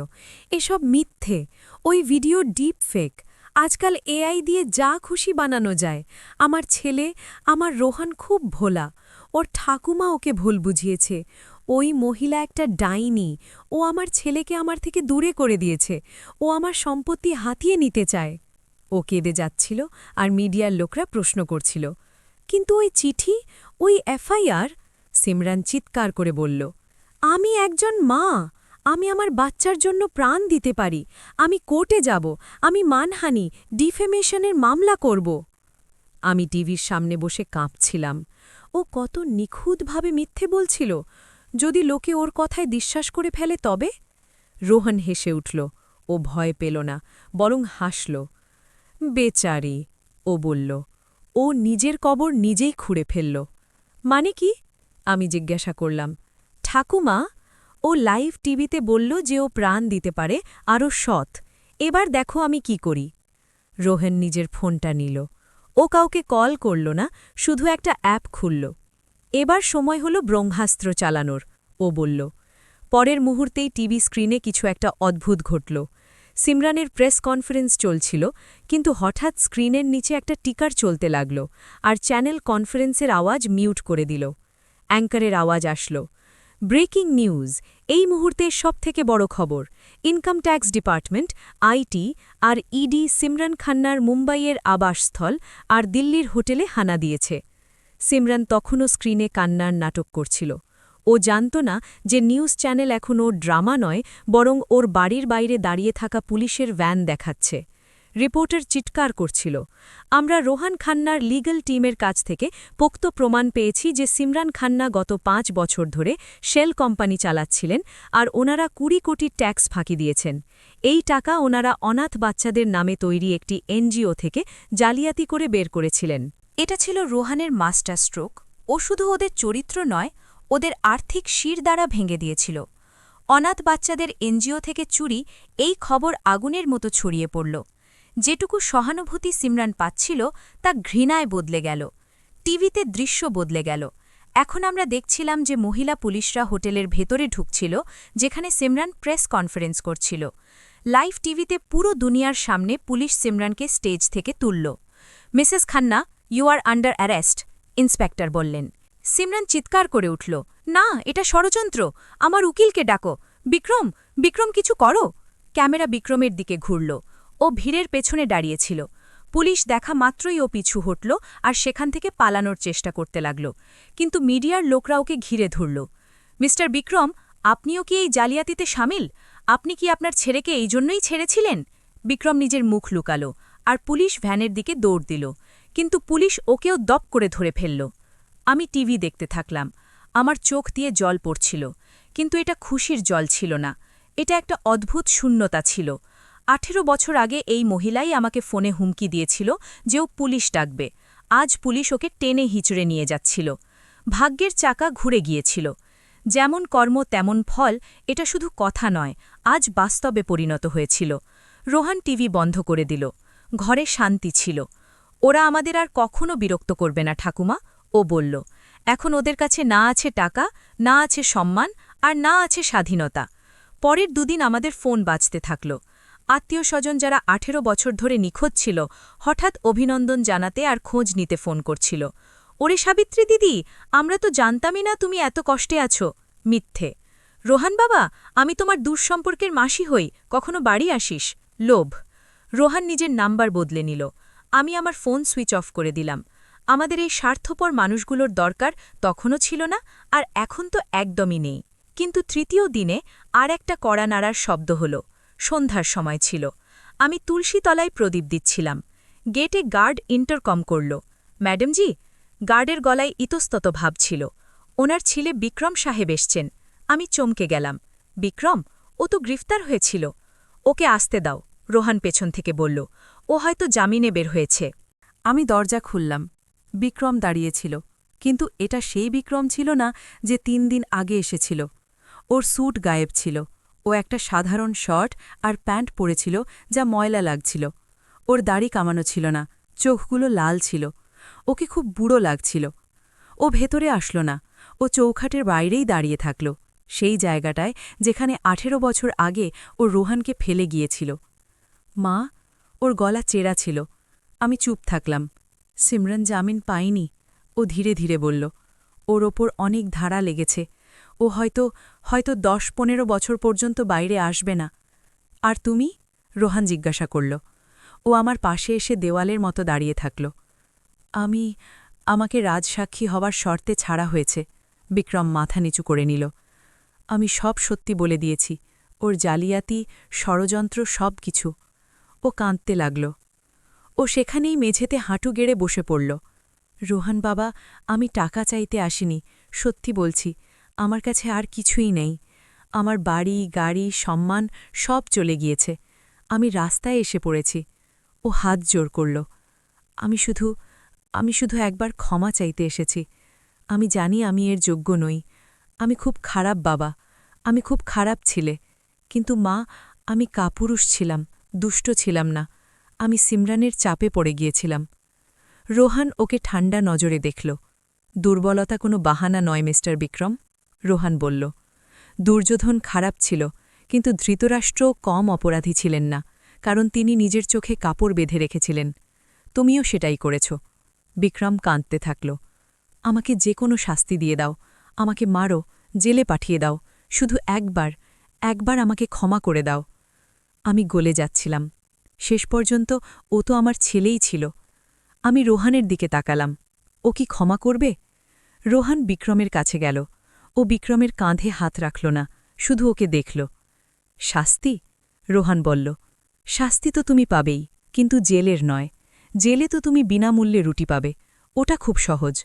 এসব মিথ্যে, ওই ভিডিও ডিপ ফেক। আজকাল এআই দিয়ে যা খুশি বানানো যায়। আমার ছেলে, আমার রোহান খুব ভোলা। ওর ঠাকুমা ওকে ভুল বুঝিয়েছে। ওই মহিলা একটা ডাইনি। ও আমার ছেলেকে আমার থেকে দূরে করে দিয়েছে। ও আমার সম্পত্তি হাতিয়ে নিতে চায়। ও কেঁদে যাচ্ছিল, আর মিডিয়ার লোকরা প্রশ্ন করছিল, কিন্তু ওই চিঠি, ওই এফআইআর? সিমরান চিৎকার করে বলল, আমি একজন মা। আমি আমার বাচ্চার জন্য প্রাণ দিতে পারি। আমি কোর্টে যাব। আমি মানহানি, ডিফেমেশনের মামলা করব। আমি টিভির সামনে বসে কাঁপছিলাম। ও কত নিখুঁতভাবে মিথ্যে বলছিল। যদি লোকে ওর কথায় বিশ্বাস করে ফেলে তবে? রোহন হেসে উঠল। ও ভয় পেল না, বরং হাসল। বেচারি, ও বলল। ও নিজের কবর নিজেই খুঁড়ে ফেলল। মানে কি? আমি জিজ্ঞাসা করলাম। ঠাকুমা, ও লাইভ টিভিতে বলল যে ও প্রাণ দিতে পারে, আরও সৎ। এবার দেখো আমি কি করি। রোহন নিজের ফোনটা নিল। ও কাউকে কল করল না, শুধু একটা অ্যাপ খুলল। এবার সময় হলো ব্রহ্মাস্ত্র চালানোর, ও বলল। পরের মুহূর্তেই টিভি স্ক্রিনে কিছু একটা অদ্ভুত ঘটল। সিমরানের প্রেস কনফারেন্স চলছিল, কিন্তু হঠাৎ স্ক্রিনের নিচে একটা টিকার চলতে লাগল, আর চ্যানেল কনফারেন্সের আওয়াজ মিউট করে দিল। অ্যাঙ্কারের আওয়াজ আসল, ব্রেকিং নিউজ, এই মুহূর্তের সবথেকে বড় খবর। ইনকাম ট্যাক্স ডিপার্টমেন্ট, আইটি আর ইডি সিমরান খান্নার মুম্বাইয়ের আবাসস্থল আর দিল্লির হোটেলে হানা দিয়েছে। সিমরান তখনও স্ক্রিনে কান্নার নাটক করছিল। ও জানত না যে নিউজ চ্যানেল এখন ওর ড্রামা নয়, বরং ওর বাড়ির বাইরে দাঁড়িয়ে থাকা পুলিশের ভ্যান দেখাচ্ছে। রিপোর্টার চিৎকার করছিল, আমরা রোহান খান্নার লিগ্যাল টিমের কাছ থেকে পোক্ত প্রমাণ পেয়েছি যে সিমরান খান্না গত 5 বছর ধরে শেল কোম্পানি চালাচ্ছিলেন, আর ওনারা 20 কোটি ট্যাক্স ফাঁকি দিয়েছেন। এই টাকা ওনারা অনাথ বাচ্চাদের নামে তৈরি একটি এনজিও থেকে জালিয়াতি করে বের করেছিলেন। এটা ছিল রোহানের মাস্টার স্ট্রোক। ও শুধু ওদের চরিত্র নয়, ওদের আর্থিক শির দ্বারা ভেঙে দিয়েছিল। অনাথ বাচ্চাদের এনজিও থেকে চুরি, এই খবর আগুনের মতো ছড়িয়ে পড়ল। যেটুকু সহানুভূতি সিমরান পাচ্ছিল তা ঘৃণায় বদলে গেল। টিভিতে দৃশ্য বদলে গেল। এখন আমরা দেখছিলাম যে মহিলা পুলিশরা হোটেলের ভেতরে ঢুকছিল, যেখানে সিমরান প্রেস কনফারেন্স করছিল। লাইভ টিভিতে পুরো দুনিয়ার সামনে পুলিশ সিমরানকে স্টেজ থেকে তুলল। Mrs Khanna, you are under arrest, inspector বললেন। সিমরান চিৎকার করে উঠল, না, এটা ষড়যন্ত্র। আমার উকিলকে ডাকো। বিক্রম, বিক্রম, কিছু করো। ক্যামেরা বিক্রমের দিকে ঘুরল। ও ভিড়ের পেছনে দাঁড়িয়েছিল। পুলিশ দেখা মাত্রই ও পিছু হটল, আর সেখান থেকে পালানোর চেষ্টা করতে লাগল। কিন্তু মিডিয়ার লোকরা ওকে ঘিরে ধরল। মিস্টার বিক্রম, আপনিও কি এই জালিয়াতিতে সামিল? আপনি কি আপনার ছেলেকে এই জন্যই ছেড়েছিলেন? বিক্রম নিজের মুখ লুকালো, আর পুলিশ ভ্যানের দিকে দৌড় দিল। কিন্তু পুলিশ ওকেও দপ করে ধরে ফেলল। আমি টিভি দেখতে থাকলাম। আমার চোখ দিয়ে জল পড়ছিল, কিন্তু এটা খুশির জল ছিল না। এটা একটা অদ্ভুত শূন্যতা ছিল। 18 বছর আগে এই মহিলাই আমাকে ফোনে হুমকি দিয়েছিল যে ও পুলিশ ডাকবে। আজ পুলিশ ওকে টেনে হিচড়ে নিয়ে যাচ্ছিল। ভাগ্যের চাকা ঘুরে গিয়েছিল। যেমন কর্ম তেমন ফল, এটা শুধু কথা নয়, আজ বাস্তবে পরিণত হয়েছিল। রোহান টিভি বন্ধ করে দিল। ঘরে শান্তি ছিল। ওরা আমাদের আর কখনো বিরক্ত করবে না ঠাকুমা, ও বলল। এখন ওদের কাছে না আছে টাকা, না আছে সম্মান, আর না আছে স্বাধীনতা। পরের দুদিন আমাদের ফোন বাজতে থাকল। আত্মীয় স্বজন যারা 18 বছর ধরে নিখোঁজ ছিল, হঠাৎ অভিনন্দন জানাতে আর খোঁজ নিতে ফোন করছিল। ওরে সাবিত্রী দিদি, আমরা তো জানতামই না তুমি এত কষ্টে আছো। মিথ্যে। রোহান বাবা, আমি তোমার দূরসম্পর্কের মাসি হই, কখনো বাড়ি আসিস। লোভ। রোহান নিজের নাম্বার বদলে নিল। আমি আমার ফোন সুইচ অফ করে দিলাম। আমাদের এই স্বার্থপর মানুষগুলোর দরকার তখনও ছিল না, আর এখন তো একদমই নেই। কিন্তু তৃতীয় দিনে আর একটা কড়া নাড়ার শব্দ হল। সন্ধ্যার সময় ছিল। আমি তুলসীতলায় প্রদীপ দিচ্ছিলাম। গেটে গার্ড ইন্টারকম করল। ম্যাডামজি। গার্ডের গলায় ইতস্তত ভাব ছিল। ওনার ছেলে বিক্রম সাহেব এসছেন। আমি চমকে গেলাম। বিক্রম? ও তো গ্রেফতার হয়েছিল। ওকে আসতে দাও, রোহান পেছন থেকে বলল। ও হয়তো জামিনে বের হয়েছে। আমি দরজা খুললাম। বিক্রম দাঁড়িয়েছিল, কিন্তু এটা সেই বিক্রম ছিল না যে ৩ দিন আগে এসেছিল। ওর স্যুট গায়েব ছিল। ও একটা সাধারণ শার্ট আর প্যান্ট পরেছিল যা ময়লা লাগছিল। ওর দাড়ি কামানো ছিল না, চোখগুলো লাল ছিল। ওকে খুব বুড়ো লাগছিল। ও ভেতরে আসলো না, ও চৌখাটের বাইরেই দাঁড়িয়ে থাকল, সেই জায়গাটায় যেখানে ১৮ বছর আগে ও রোহানকে ফেলে গিয়েছিল। মা? ওর গলা চেরা ছিল। আমি চুপ থাকলাম। সিমরন জামিন পায়নি, ও ধীরে ধীরে বলল। ওর ওপর অনেক ধারা লেগেছে। ও হয়তো ১০-১৫ বছর পর্যন্ত বাইরে আসবে না। আর তুমি? রোহান জিজ্ঞাসা করল। ও আমার পাশে এসে দেওয়ালের মতো দাঁড়িয়ে থাকল। আমাকে রাজসাক্ষী হওয়ার শর্তে ছাড়া হয়েছে। বিক্রম মাথা নিচু করে নিল। আমি সব সত্যি বলে দিয়েছি, ওর জালিয়াতি, ষড়যন্ত্র সব কিছু। ও কাঁদতে লাগল। ও সেখানেই মেঝেতে হাঁটু গেড়ে বসে পড়ল। রোহান বাবা, আমি টাকা চাইতে আসিনি, সত্যি বলছি। আমার কাছে আর কিছুই নেই। আমার বাড়ি, গাড়ি, সম্মান সব চলে গিয়েছে। আমি রাস্তায় এসে পড়েছি। ও হাত জোর করল। আমি শুধু একবার ক্ষমা চাইতে এসেছি। আমি জানি আমি এর যোগ্য নই। আমি খুব খারাপ বাবা, আমি খুব খারাপ ছিলে। কিন্তু মা, আমি কাপুরুষ ছিলাম, দুষ্ট ছিলাম না। আমি সিমরানের চাপে পড়ে গিয়েছিলাম। রোহান ওকে ঠান্ডা নজরে দেখল। দুর্বলতা কোনো বাহানা নয় মিস্টার বিক্রম, রোহান বলল। দুর্যোধন খারাপ ছিল, কিন্তু ধৃতরাষ্ট্র কম অপরাধী ছিলেন না, কারণ তিনি নিজের চোখে কাপড় বেঁধে রেখেছিলেন। তুমিও সেটাই করেছ। বিক্রম কাঁদতে থাকল। আমাকে যে কোনো শাস্তি দিয়ে দাও, আমাকে মারো, জেলে পাঠিয়ে দাও, শুধু একবার আমাকে ক্ষমা করে দাও। আমি গলে যাচ্ছিলাম। শেষ পর্যন্ত ও তো আমার ছেলেই ছিল। আমি রোহানের দিকে তাকালাম। ও কি ক্ষমা করবে? রোহান বিক্রমের কাছে গেল। ও বিক্রমের কাঁধে হাত রাখল না, শুধু ওকে দেখল। শাস্তি? রোহান বলল। শাস্তি তো তুমি পাবেই, কিন্তু জেলের নয়। জেলে তো তুমি বিনামূল্যে রুটি পাবে, ওটা খুব সহজ।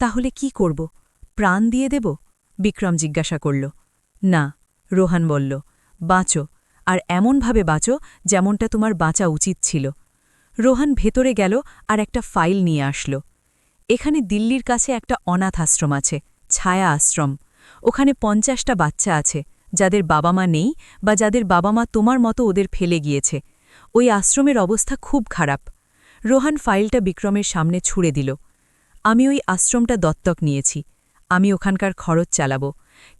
তাহলে কি করব? প্রাণ দিয়ে দেব? বিক্রম জিজ্ঞাসা করল। না, রোহান বলল। বাঁচো, আর এমনভাবে বাঁচো যেমনটা তোমার বাঁচা উচিত ছিল। রোহান ভেতরে গেল আর একটা ফাইল নিয়ে আসলো। এখানে দিল্লির কাছে একটা অনাথ আশ্রম আছে, ছায়া আশ্রম। ওখানে ৫০টা বাচ্চা আছে, যাদের বাবা মা নেই বা যাদের বাবা মা তোমার মতো ওদের ফেলে গিয়েছে। ওই আশ্রমের অবস্থা খুব খারাপ। রোহান ফাইলটা বিক্রমের সামনে ছুঁড়ে দিল। আমি ওই আশ্রমটা দত্তক নিয়েছি। আমি ওখানকার খরচ চালাব,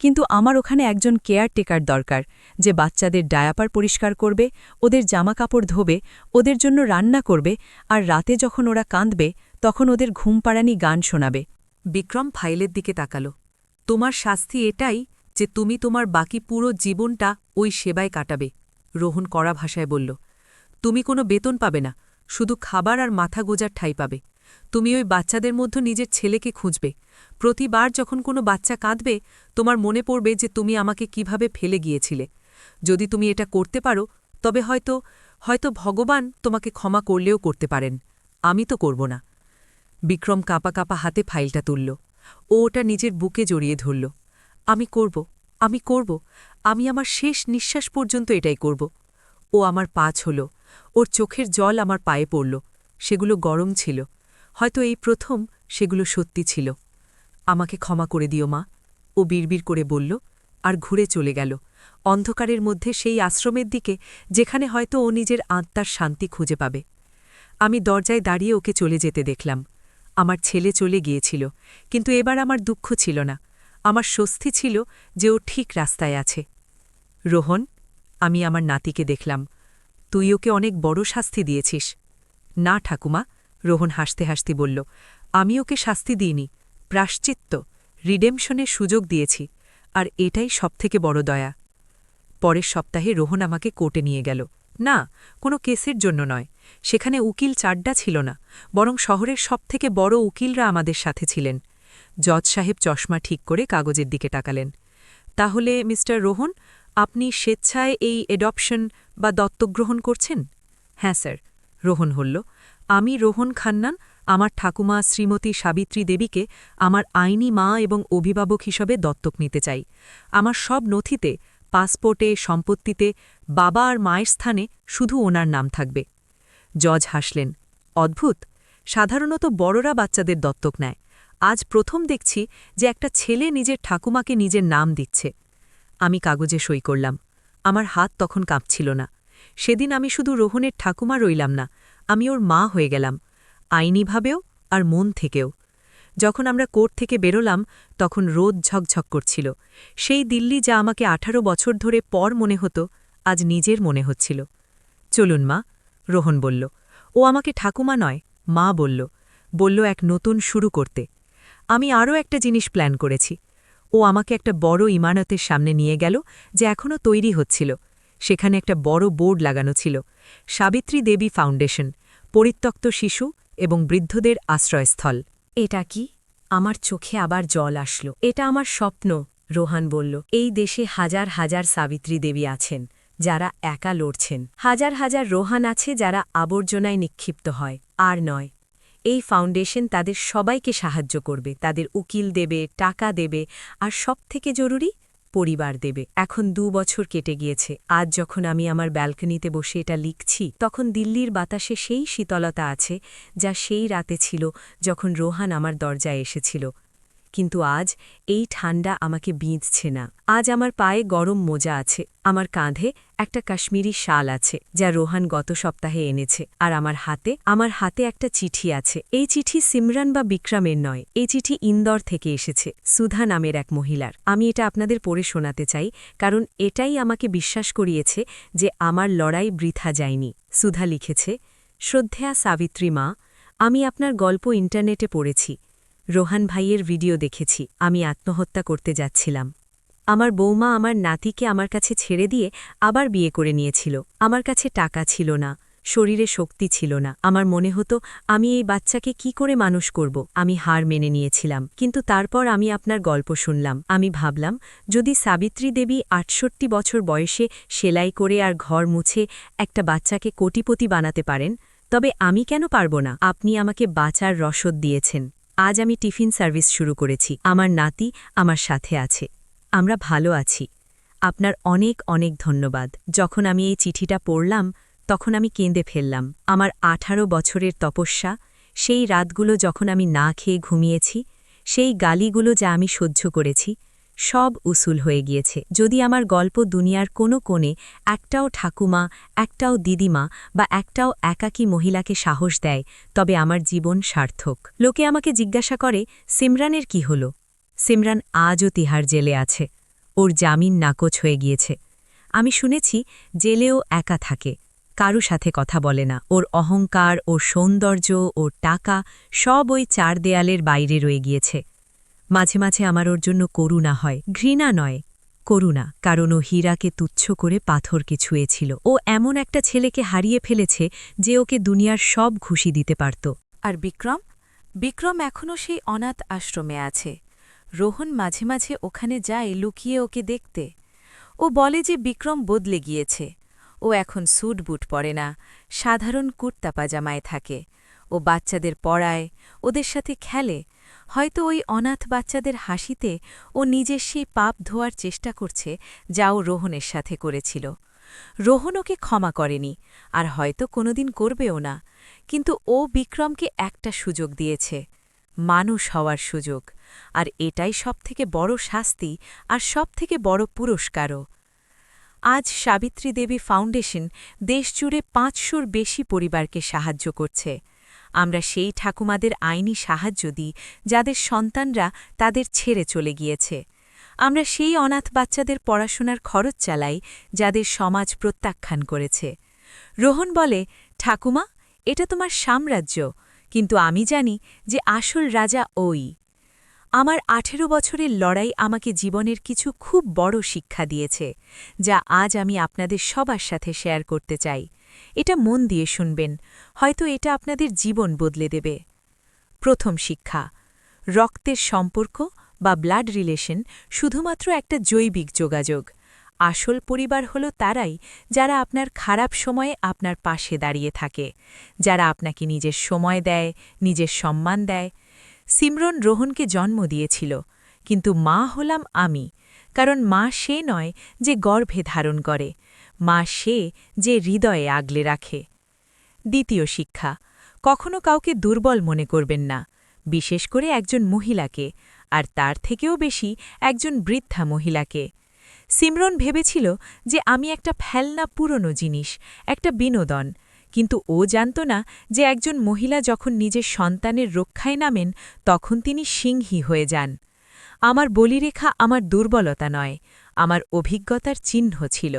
কিন্তু আমার ওখানে একজন কেয়ারটেকার দরকার, যে বাচ্চাদের ডায়াপার পরিষ্কার করবে, ওদের জামাকাপড় ধোবে, ওদের জন্য রান্না করবে, আর রাতে যখন ওরা কাঁদবে তখন ওদের ঘুমপাড়ানি গান শোনাবে। বিক্রম ফাইলের দিকে তাকাল। তোমার শাস্তি এটাই যে তুমি তোমার বাকি পুরো জীবনটা ওই সেবায় কাটাবে, রোহন কড়া ভাষায় বলল। তুমি কোনো বেতন পাবে না, শুধু খাবার আর মাথা গোজার ঠাঁই পাবে। তুমি ওই বাচ্চাদের মধ্যে নিজের ছেলেকে খুঁজবে। প্রতিবার যখন কোনো বাচ্চা কাঁদবে, তোমার মনে পড়বে যে তুমি আমাকে কিভাবে ফেলে গিয়েছিলে। যদি তুমি এটা করতে পারো, তবে হয়তো ভগবান তোমাকে ক্ষমা করলেও করতে পারেন। আমি তো করব না। বিক্রম কাঁপা কাঁপা হাতে ফাইলটা তুলল। ও ওটা নিজের বুকে জড়িয়ে ধরল। আমি করব, আমি আমার শেষ নিঃশ্বাস পর্যন্ত এটাই করব। ও আমার পা ছুঁল। ওর চোখের জল আমার পায়ে পড়ল। সেগুলো গরম ছিল। হয়তো এই প্রথম সেগুলো সত্যি ছিল। আমাকে ক্ষমা করে দিও মা, ও বিড়বিড় করে বলল, আর ঘুরে চলে গেল অন্ধকারের মধ্যে সেই আশ্রমের দিকে, যেখানে হয়তো ও নিজের আত্মার শান্তি খুঁজে পাবে। আমি দরজায় দাঁড়িয়ে ওকে চলে যেতে দেখলাম। আমার ছেলে চলে গিয়েছিল, কিন্তু এবার আমার দুঃখ ছিল না। আমার স্বস্তি ছিল যে ও ঠিক রাস্তায় আছে। রোহন, আমি আমার নাতিকে দেখলাম। তুই ওকে অনেক বড় শাস্তি দিয়েছিস। না ঠাকুমা, রোহন হাসতে হাসতে বলল, আমি ওকে শাস্তি দিইনি, প্রাশ্চিত্য, রিডেমশনের সুযোগ দিয়েছি, আর এটাই সবথেকে বড় দয়া। পরের সপ্তাহে রোহন আমাকে কোর্টে নিয়ে গেল। না, কোনো কেসের জন্য নয়, সেখানে উকিল চাড্ডা ছিল না, বরং শহরের সবথেকে বড় উকিলরা আমাদের সাথে ছিলেন। জজ সাহেব চশমা ঠিক করে কাগজের দিকে তাকালেন। তাহলে মিস্টার রোহন, আপনি স্বেচ্ছায় এই এডপশন বা দত্তক গ্রহণ করছেন? হ্যাঁ স্যার, রোহন বলল। আমি রোহন খান্নান আমার ঠাকুমা শ্রীমতী সাবিত্রী দেবীকে আমার আইনি মা এবং অভিভাবক হিসেবে দত্তক নিতে চাই। আমার সব নথিতে, পাসপোর্টে, সম্পত্তিতে বাবা আর মায়ের স্থানে শুধু ওনার নাম থাকবে। জজ হাসলেন। অদ্ভুত, সাধারণত বড়রা বাচ্চাদের দত্তক নেয়। আজ প্রথম দেখছি যে একটা ছেলে নিজের ঠাকুমাকে নিজের নাম দিচ্ছে। আমি কাগজে সই করলাম। আমার হাত তখন কাঁপছিল না। সেদিন আমি শুধু রোহনের ঠাকুমা রইলাম না, আমি ওর মা হয়ে গেলাম, আইনিভাবেও আর মন থেকেও। যখন আমরা কোর্ট থেকে বেরোলাম তখন রোদ ঝকঝক করছিল। সেই দিল্লি যা আমাকে 18 বছর ধরে পর মনে হতো, আজ নিজের মনে হচ্ছিল। চলুন মা, রোহন বলল। ও আমাকে ঠাকুমা নয়, মা বলল এক নতুন শুরু করতে। আমি আরও একটা জিনিস প্ল্যান করেছি। ও আমাকে একটা বড় ইমারতের সামনে নিয়ে গেল, যে এখনও তৈরি হচ্ছিল। সেখানে একটা বড় বোর্ড লাগানো ছিল, সাবিত্রী দেবী ফাউন্ডেশন, পরিত্যক্ত শিশু এবং বৃদ্ধদের আশ্রয়স্থল। এটা কি? আমার চোখে আবার জল আসলো। এটা আমার স্বপ্ন, রোহান বলল। এই দেশে হাজার হাজার সাবিত্রী দেবী আছেন, যারা একা লড়ছেন। হাজার হাজার রোহান আছে যারা আবর্জনায় নিক্ষিপ্ত হয়, আর নয়। এই ফাউন্ডেশন তাদের সবাইকে সাহায্য করবে, তাদের উকিল দেবে, টাকা দেবে, আর সবথেকে জরুরি, পরিবার দেবে। এখন 2 বছর কেটে গিয়েছে। আজ যখন আমি আমার ব্যালকনিতে বসে এটা লিখছি, তখন দিল্লির বাতাসে সেই শীতলতা আছে যা সেই রাতে ছিল যখন রোহান আমার দরজায় এসেছিল। কিন্তু আজ এই ঠান্ডা আমাকে বিঁধছে না। আজ আমার পায়ে গরম মোজা আছে, আমার কাঁধে একটা কাশ্মীরি শাল আছে যা রোহান গত সপ্তাহে এনেছে, আর আমার হাতে একটা চিঠি আছে। এই চিঠি সিমরান বা বিক্রমের নয়, এই চিঠি ইন্দোর থেকে এসেছে, সুধা নামের এক মহিলার। আমি এটা আপনাদের পড়ে শোনাতে চাই, কারণ এটাই আমাকে বিশ্বাস করিয়েছে যে আমার লড়াই বৃথা যায়নি। সুধা লিখেছে, শ্রদ্ধেয়া সাবিত্রী মা, আমি আপনার গল্প ইন্টারনেটে পড়েছি, রোহান ভাইয়ের ভিডিও দেখেছি। আমি আত্মহত্যা করতে যাচ্ছিলাম। আমার বৌমা আমার নাতিকে আমার কাছে ছেড়ে দিয়ে আবার বিয়ে করে নিয়েছিল। আমার কাছে টাকা ছিল না, শরীরে শক্তি ছিল না। আমার মনে হতো আমি এই বাচ্চাকে কি করে মানুষ করব। আমি হার মেনে নিয়েছিলাম। কিন্তু তারপর আমি আপনার গল্প শুনলাম। আমি ভাবলাম, যদি সাবিত্রী দেবী 68 বছর বয়সে সেলাই করে আর ঘর মুছে একটা বাচ্চাকে কোটিপতি বানাতে পারেন, তবে আমি কেন পারব না? আপনি আমাকে বাঁচার রসদ দিয়েছেন। আজ আমি টিফিন সার্ভিস শুরু করেছি। আমার নাতি আমার সাথে আছে। আমরা ভালো আছি। আপনার অনেক অনেক ধন্যবাদ। যখন আমি এই চিঠিটা পড়লাম তখন আমি কেঁদে ফেললাম। আমার 18 বছরের তপস্যা, সেই রাতগুলো যখন আমি না খেয়ে ঘুমিয়েছি, সেই গালিগুলো যা আমি সহ্য করেছি, সব উসুল হয়ে গিয়েছে। যদি আমার গল্প দুনিয়ার কোনো কোণে একটাও ঠাকুমা, একটাও দিদিমা বা একটাও একাকী মহিলাকে সাহস দেয়, তবে আমার জীবন সার্থক। লোকে আমাকে জিজ্ঞাসা করে, সিমরানের কি হল? সিমরান আজও তিহার জেলে আছে। ওর জামিন নাকচ হয়ে গিয়েছে। আমি শুনেছি জেলেও একা থাকে, কারু সাথে কথা বলে না। ওর অহংকার, ওর সৌন্দর্য, ওর টাকা সব ওই 4 দেয়ালের বাইরে রয়ে গিয়েছে। মাঝে মাঝে আমার ওর জন্য করুণা হয়, ঘৃণা নয়, করুণা, কারণ ও হীরাকে তুচ্ছ করে পাথরকে ছুঁয়েছিল। ও এমন একটা ছেলেকে হারিয়ে ফেলেছে যে ওকে দুনিয়ার সব খুশি দিতে পারত। আর বিক্রম এখনও সেই অনাথ আশ্রমে আছে। রোহন মাঝে মাঝে ওখানে যায় লুকিয়ে ওকে দেখতে। ও বলে যে বিক্রম বদলে গিয়েছে। ও এখন স্যুট বুট পরে না, সাধারণ কুর্তা পাজামায় থাকে। ও বাচ্চাদের পড়ায়, ওদের সাথে খেলে। হয়তো ওই অনাথ বাচ্চাদের হাসিতে ও নিজের সেই পাপ ধোয়ার চেষ্টা করছে যা ও রোহনের সাথে করেছিল। রোহন ওকে ক্ষমা করেনি, আর হয়তো কোনোদিন করবেও না। কিন্তু ও বিক্রমকে একটা সুযোগ দিয়েছে, মানুষ হওয়ার সুযোগ। আর এটাই সবথেকে বড় শাস্তি আর সবথেকে বড় পুরস্কারও। আজ সাবিত্রী দেবী ফাউন্ডেশন দেশজুড়ে 500-র বেশি পরিবারকে সাহায্য করছে। আমরা সেই ঠাকুমাদের আইনি সাহায্য দিই যাদের সন্তানরা তাদের ছেড়ে চলে গিয়েছে। আমরা সেই অনাথ বাচ্চাদের পড়াশোনার খরচ চালাই যাদের সমাজ প্রত্যাখ্যান করেছে। রোহন বলে, ঠাকুমা, এটা তোমার সাম্রাজ্য, কিন্তু আমি জানি যে আসল রাজা ওই। আমার 18 বছরের লড়াই আমাকে জীবনের কিছু খুব বড় শিক্ষা দিয়েছে, যা আজ আমি আপনাদের সবার সাথে শেয়ার করতে চাই। এটা মন দিয়ে শুনবেন, হয়তো এটা আপনাদের জীবন বদলে দেবে। প্রথম শিক্ষা: রক্তের সম্পর্ক বা ব্লাড রিলেশন শুধুমাত্র একটা জৈবিক যোগাযোগ। আসল পরিবার হলো তারাই যারা আপনার খারাপ সময়ে আপনার পাশে দাঁড়িয়ে থাকে, যারা আপনাকে নিজের সময় দেয়, নিজের সম্মান দেয়। সিমরন রোহনকে জন্ম দিয়েছিল, কিন্তু মা হলাম আমি, কারণ মা সে নয় যে গর্ভে ধারণ করে, মা সে যে হৃদয়ে আগলে রাখে। দ্বিতীয় শিক্ষা: কখনো কাউকে দুর্বল মনে করবেন না, বিশেষ করে একজন মহিলাকে, আর তার থেকেও বেশি একজন বৃদ্ধা মহিলাকে। সিমরন ভেবেছিল যে আমি একটা ফেলনা পুরনো জিনিস, একটা বিনোদন, কিন্তু ও জানত না যে একজন মহিলা যখন নিজের সন্তানের রক্ষায় নামেন তখন তিনি সিংহী হয়ে যান। আমার বলিরেখা আমার দুর্বলতা নয়, আমার অভিজ্ঞতার চিহ্ন ছিল।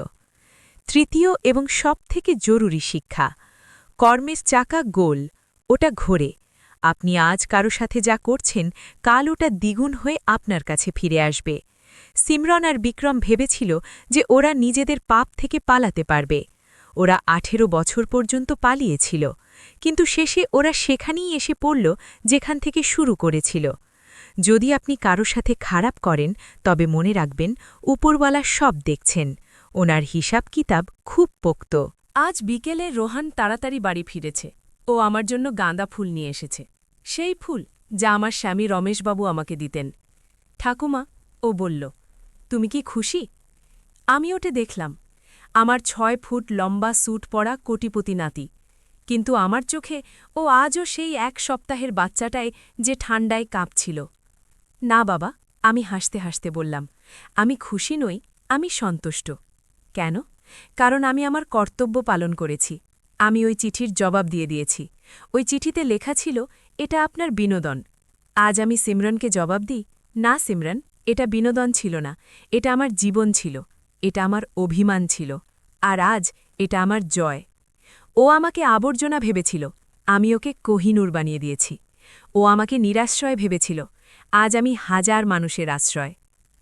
তৃতীয় এবং সবথেকে জরুরি শিক্ষা: কর্মের চাকা গোল, ওটা ঘোরে। আপনি আজ কারো সাথে যা করছেন, কাল ওটা দ্বিগুণ হয়ে আপনার কাছে ফিরে আসবে। সিমরন আর বিক্রম ভেবেছিল যে ওরা নিজেদের পাপ থেকে পালাতে পারবে। ওরা 18 বছর পর্যন্ত পালিয়েছিল, কিন্তু শেষে ওরা সেখানেই এসে পড়ল যেখান থেকে শুরু করেছিল। যদি আপনি কারো সাথে খারাপ করেন, তবে মনে রাখবেন উপরওয়ালা সব দেখছেন, ওনার হিসাব কিতাব খুব পোক্ত। আজ বিকেলে রোহান তাড়াতাড়ি বাড়ি ফিরেছে। ও আমার জন্য গাঁদা ফুল নিয়ে এসেছে, সেই ফুল যা আমার স্বামী রমেশবাবু আমাকে দিতেন। ঠাকুমা, ও বলল, তুমি কি খুশি? আমি ওটে দেখলাম আমার 6 ফুট লম্বা স্যুট পরা কোটিপতি নাতি, কিন্তু আমার চোখে ও আজও সেই 1 সপ্তাহের বাচ্চাটায় যে ঠান্ডায় কাঁপছিল। না বাবা, আমি হাসতে হাসতে বললাম, আমি খুশি নই, আমি সন্তুষ্ট। কেন? কারণ আমি আমার কর্তব্য পালন করেছি। আমি ওই চিঠির জবাব দিয়ে দিয়েছি। ওই চিঠিতে লেখা ছিল, এটা আপনার বিনোদন। আজ আমি সিমরনকে জবাব দিই, না সিমরন, এটা বিনোদন ছিল না, এটা আমার জীবন ছিল, এটা আমার অভিমান ছিল, আর আজ এটা আমার জয়। ও আমাকে আবর্জনা ভেবেছিল, আমি ওকে কোহিনূর বানিয়ে দিয়েছি। ও আমাকে নিরাশ্রয় ভেবেছিল, আজ আমি হাজার মানুষের আশ্রয়।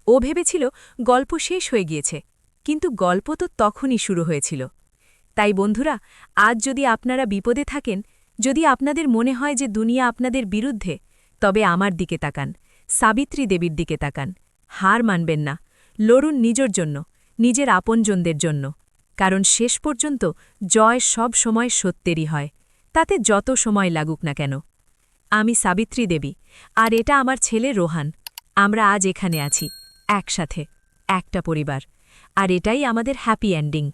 ও ভেবেছিল গল্প শেষ হয়ে গিয়েছে, কিন্তু গল্প তো তখনই শুরু হয়েছিল। তাই বন্ধুরা, আজ যদি আপনারা বিপদে থাকেন, যদি আপনাদের মনে হয় যে দুনিয়া আপনাদের বিরুদ্ধে, তবে আমার দিকে তাকান, সাবিত্রী দেবীর দিকে তাকান। হার মানবেন না, লড়ুন নিজের জন্য, নিজের আপনজনদের জন্য, কারণ শেষ পর্যন্ত জয় সব সময় সত্যেরই হয়, তাতে যত সময় লাগুক না কেন। আমি সাবিত্রী দেবী, আর এটা আমার ছেলে রোহান। আমরা আজ এখানে আছি, একসাথে, একটা পরিবার, আর এটাই আমাদের হ্যাপি এন্ডিং।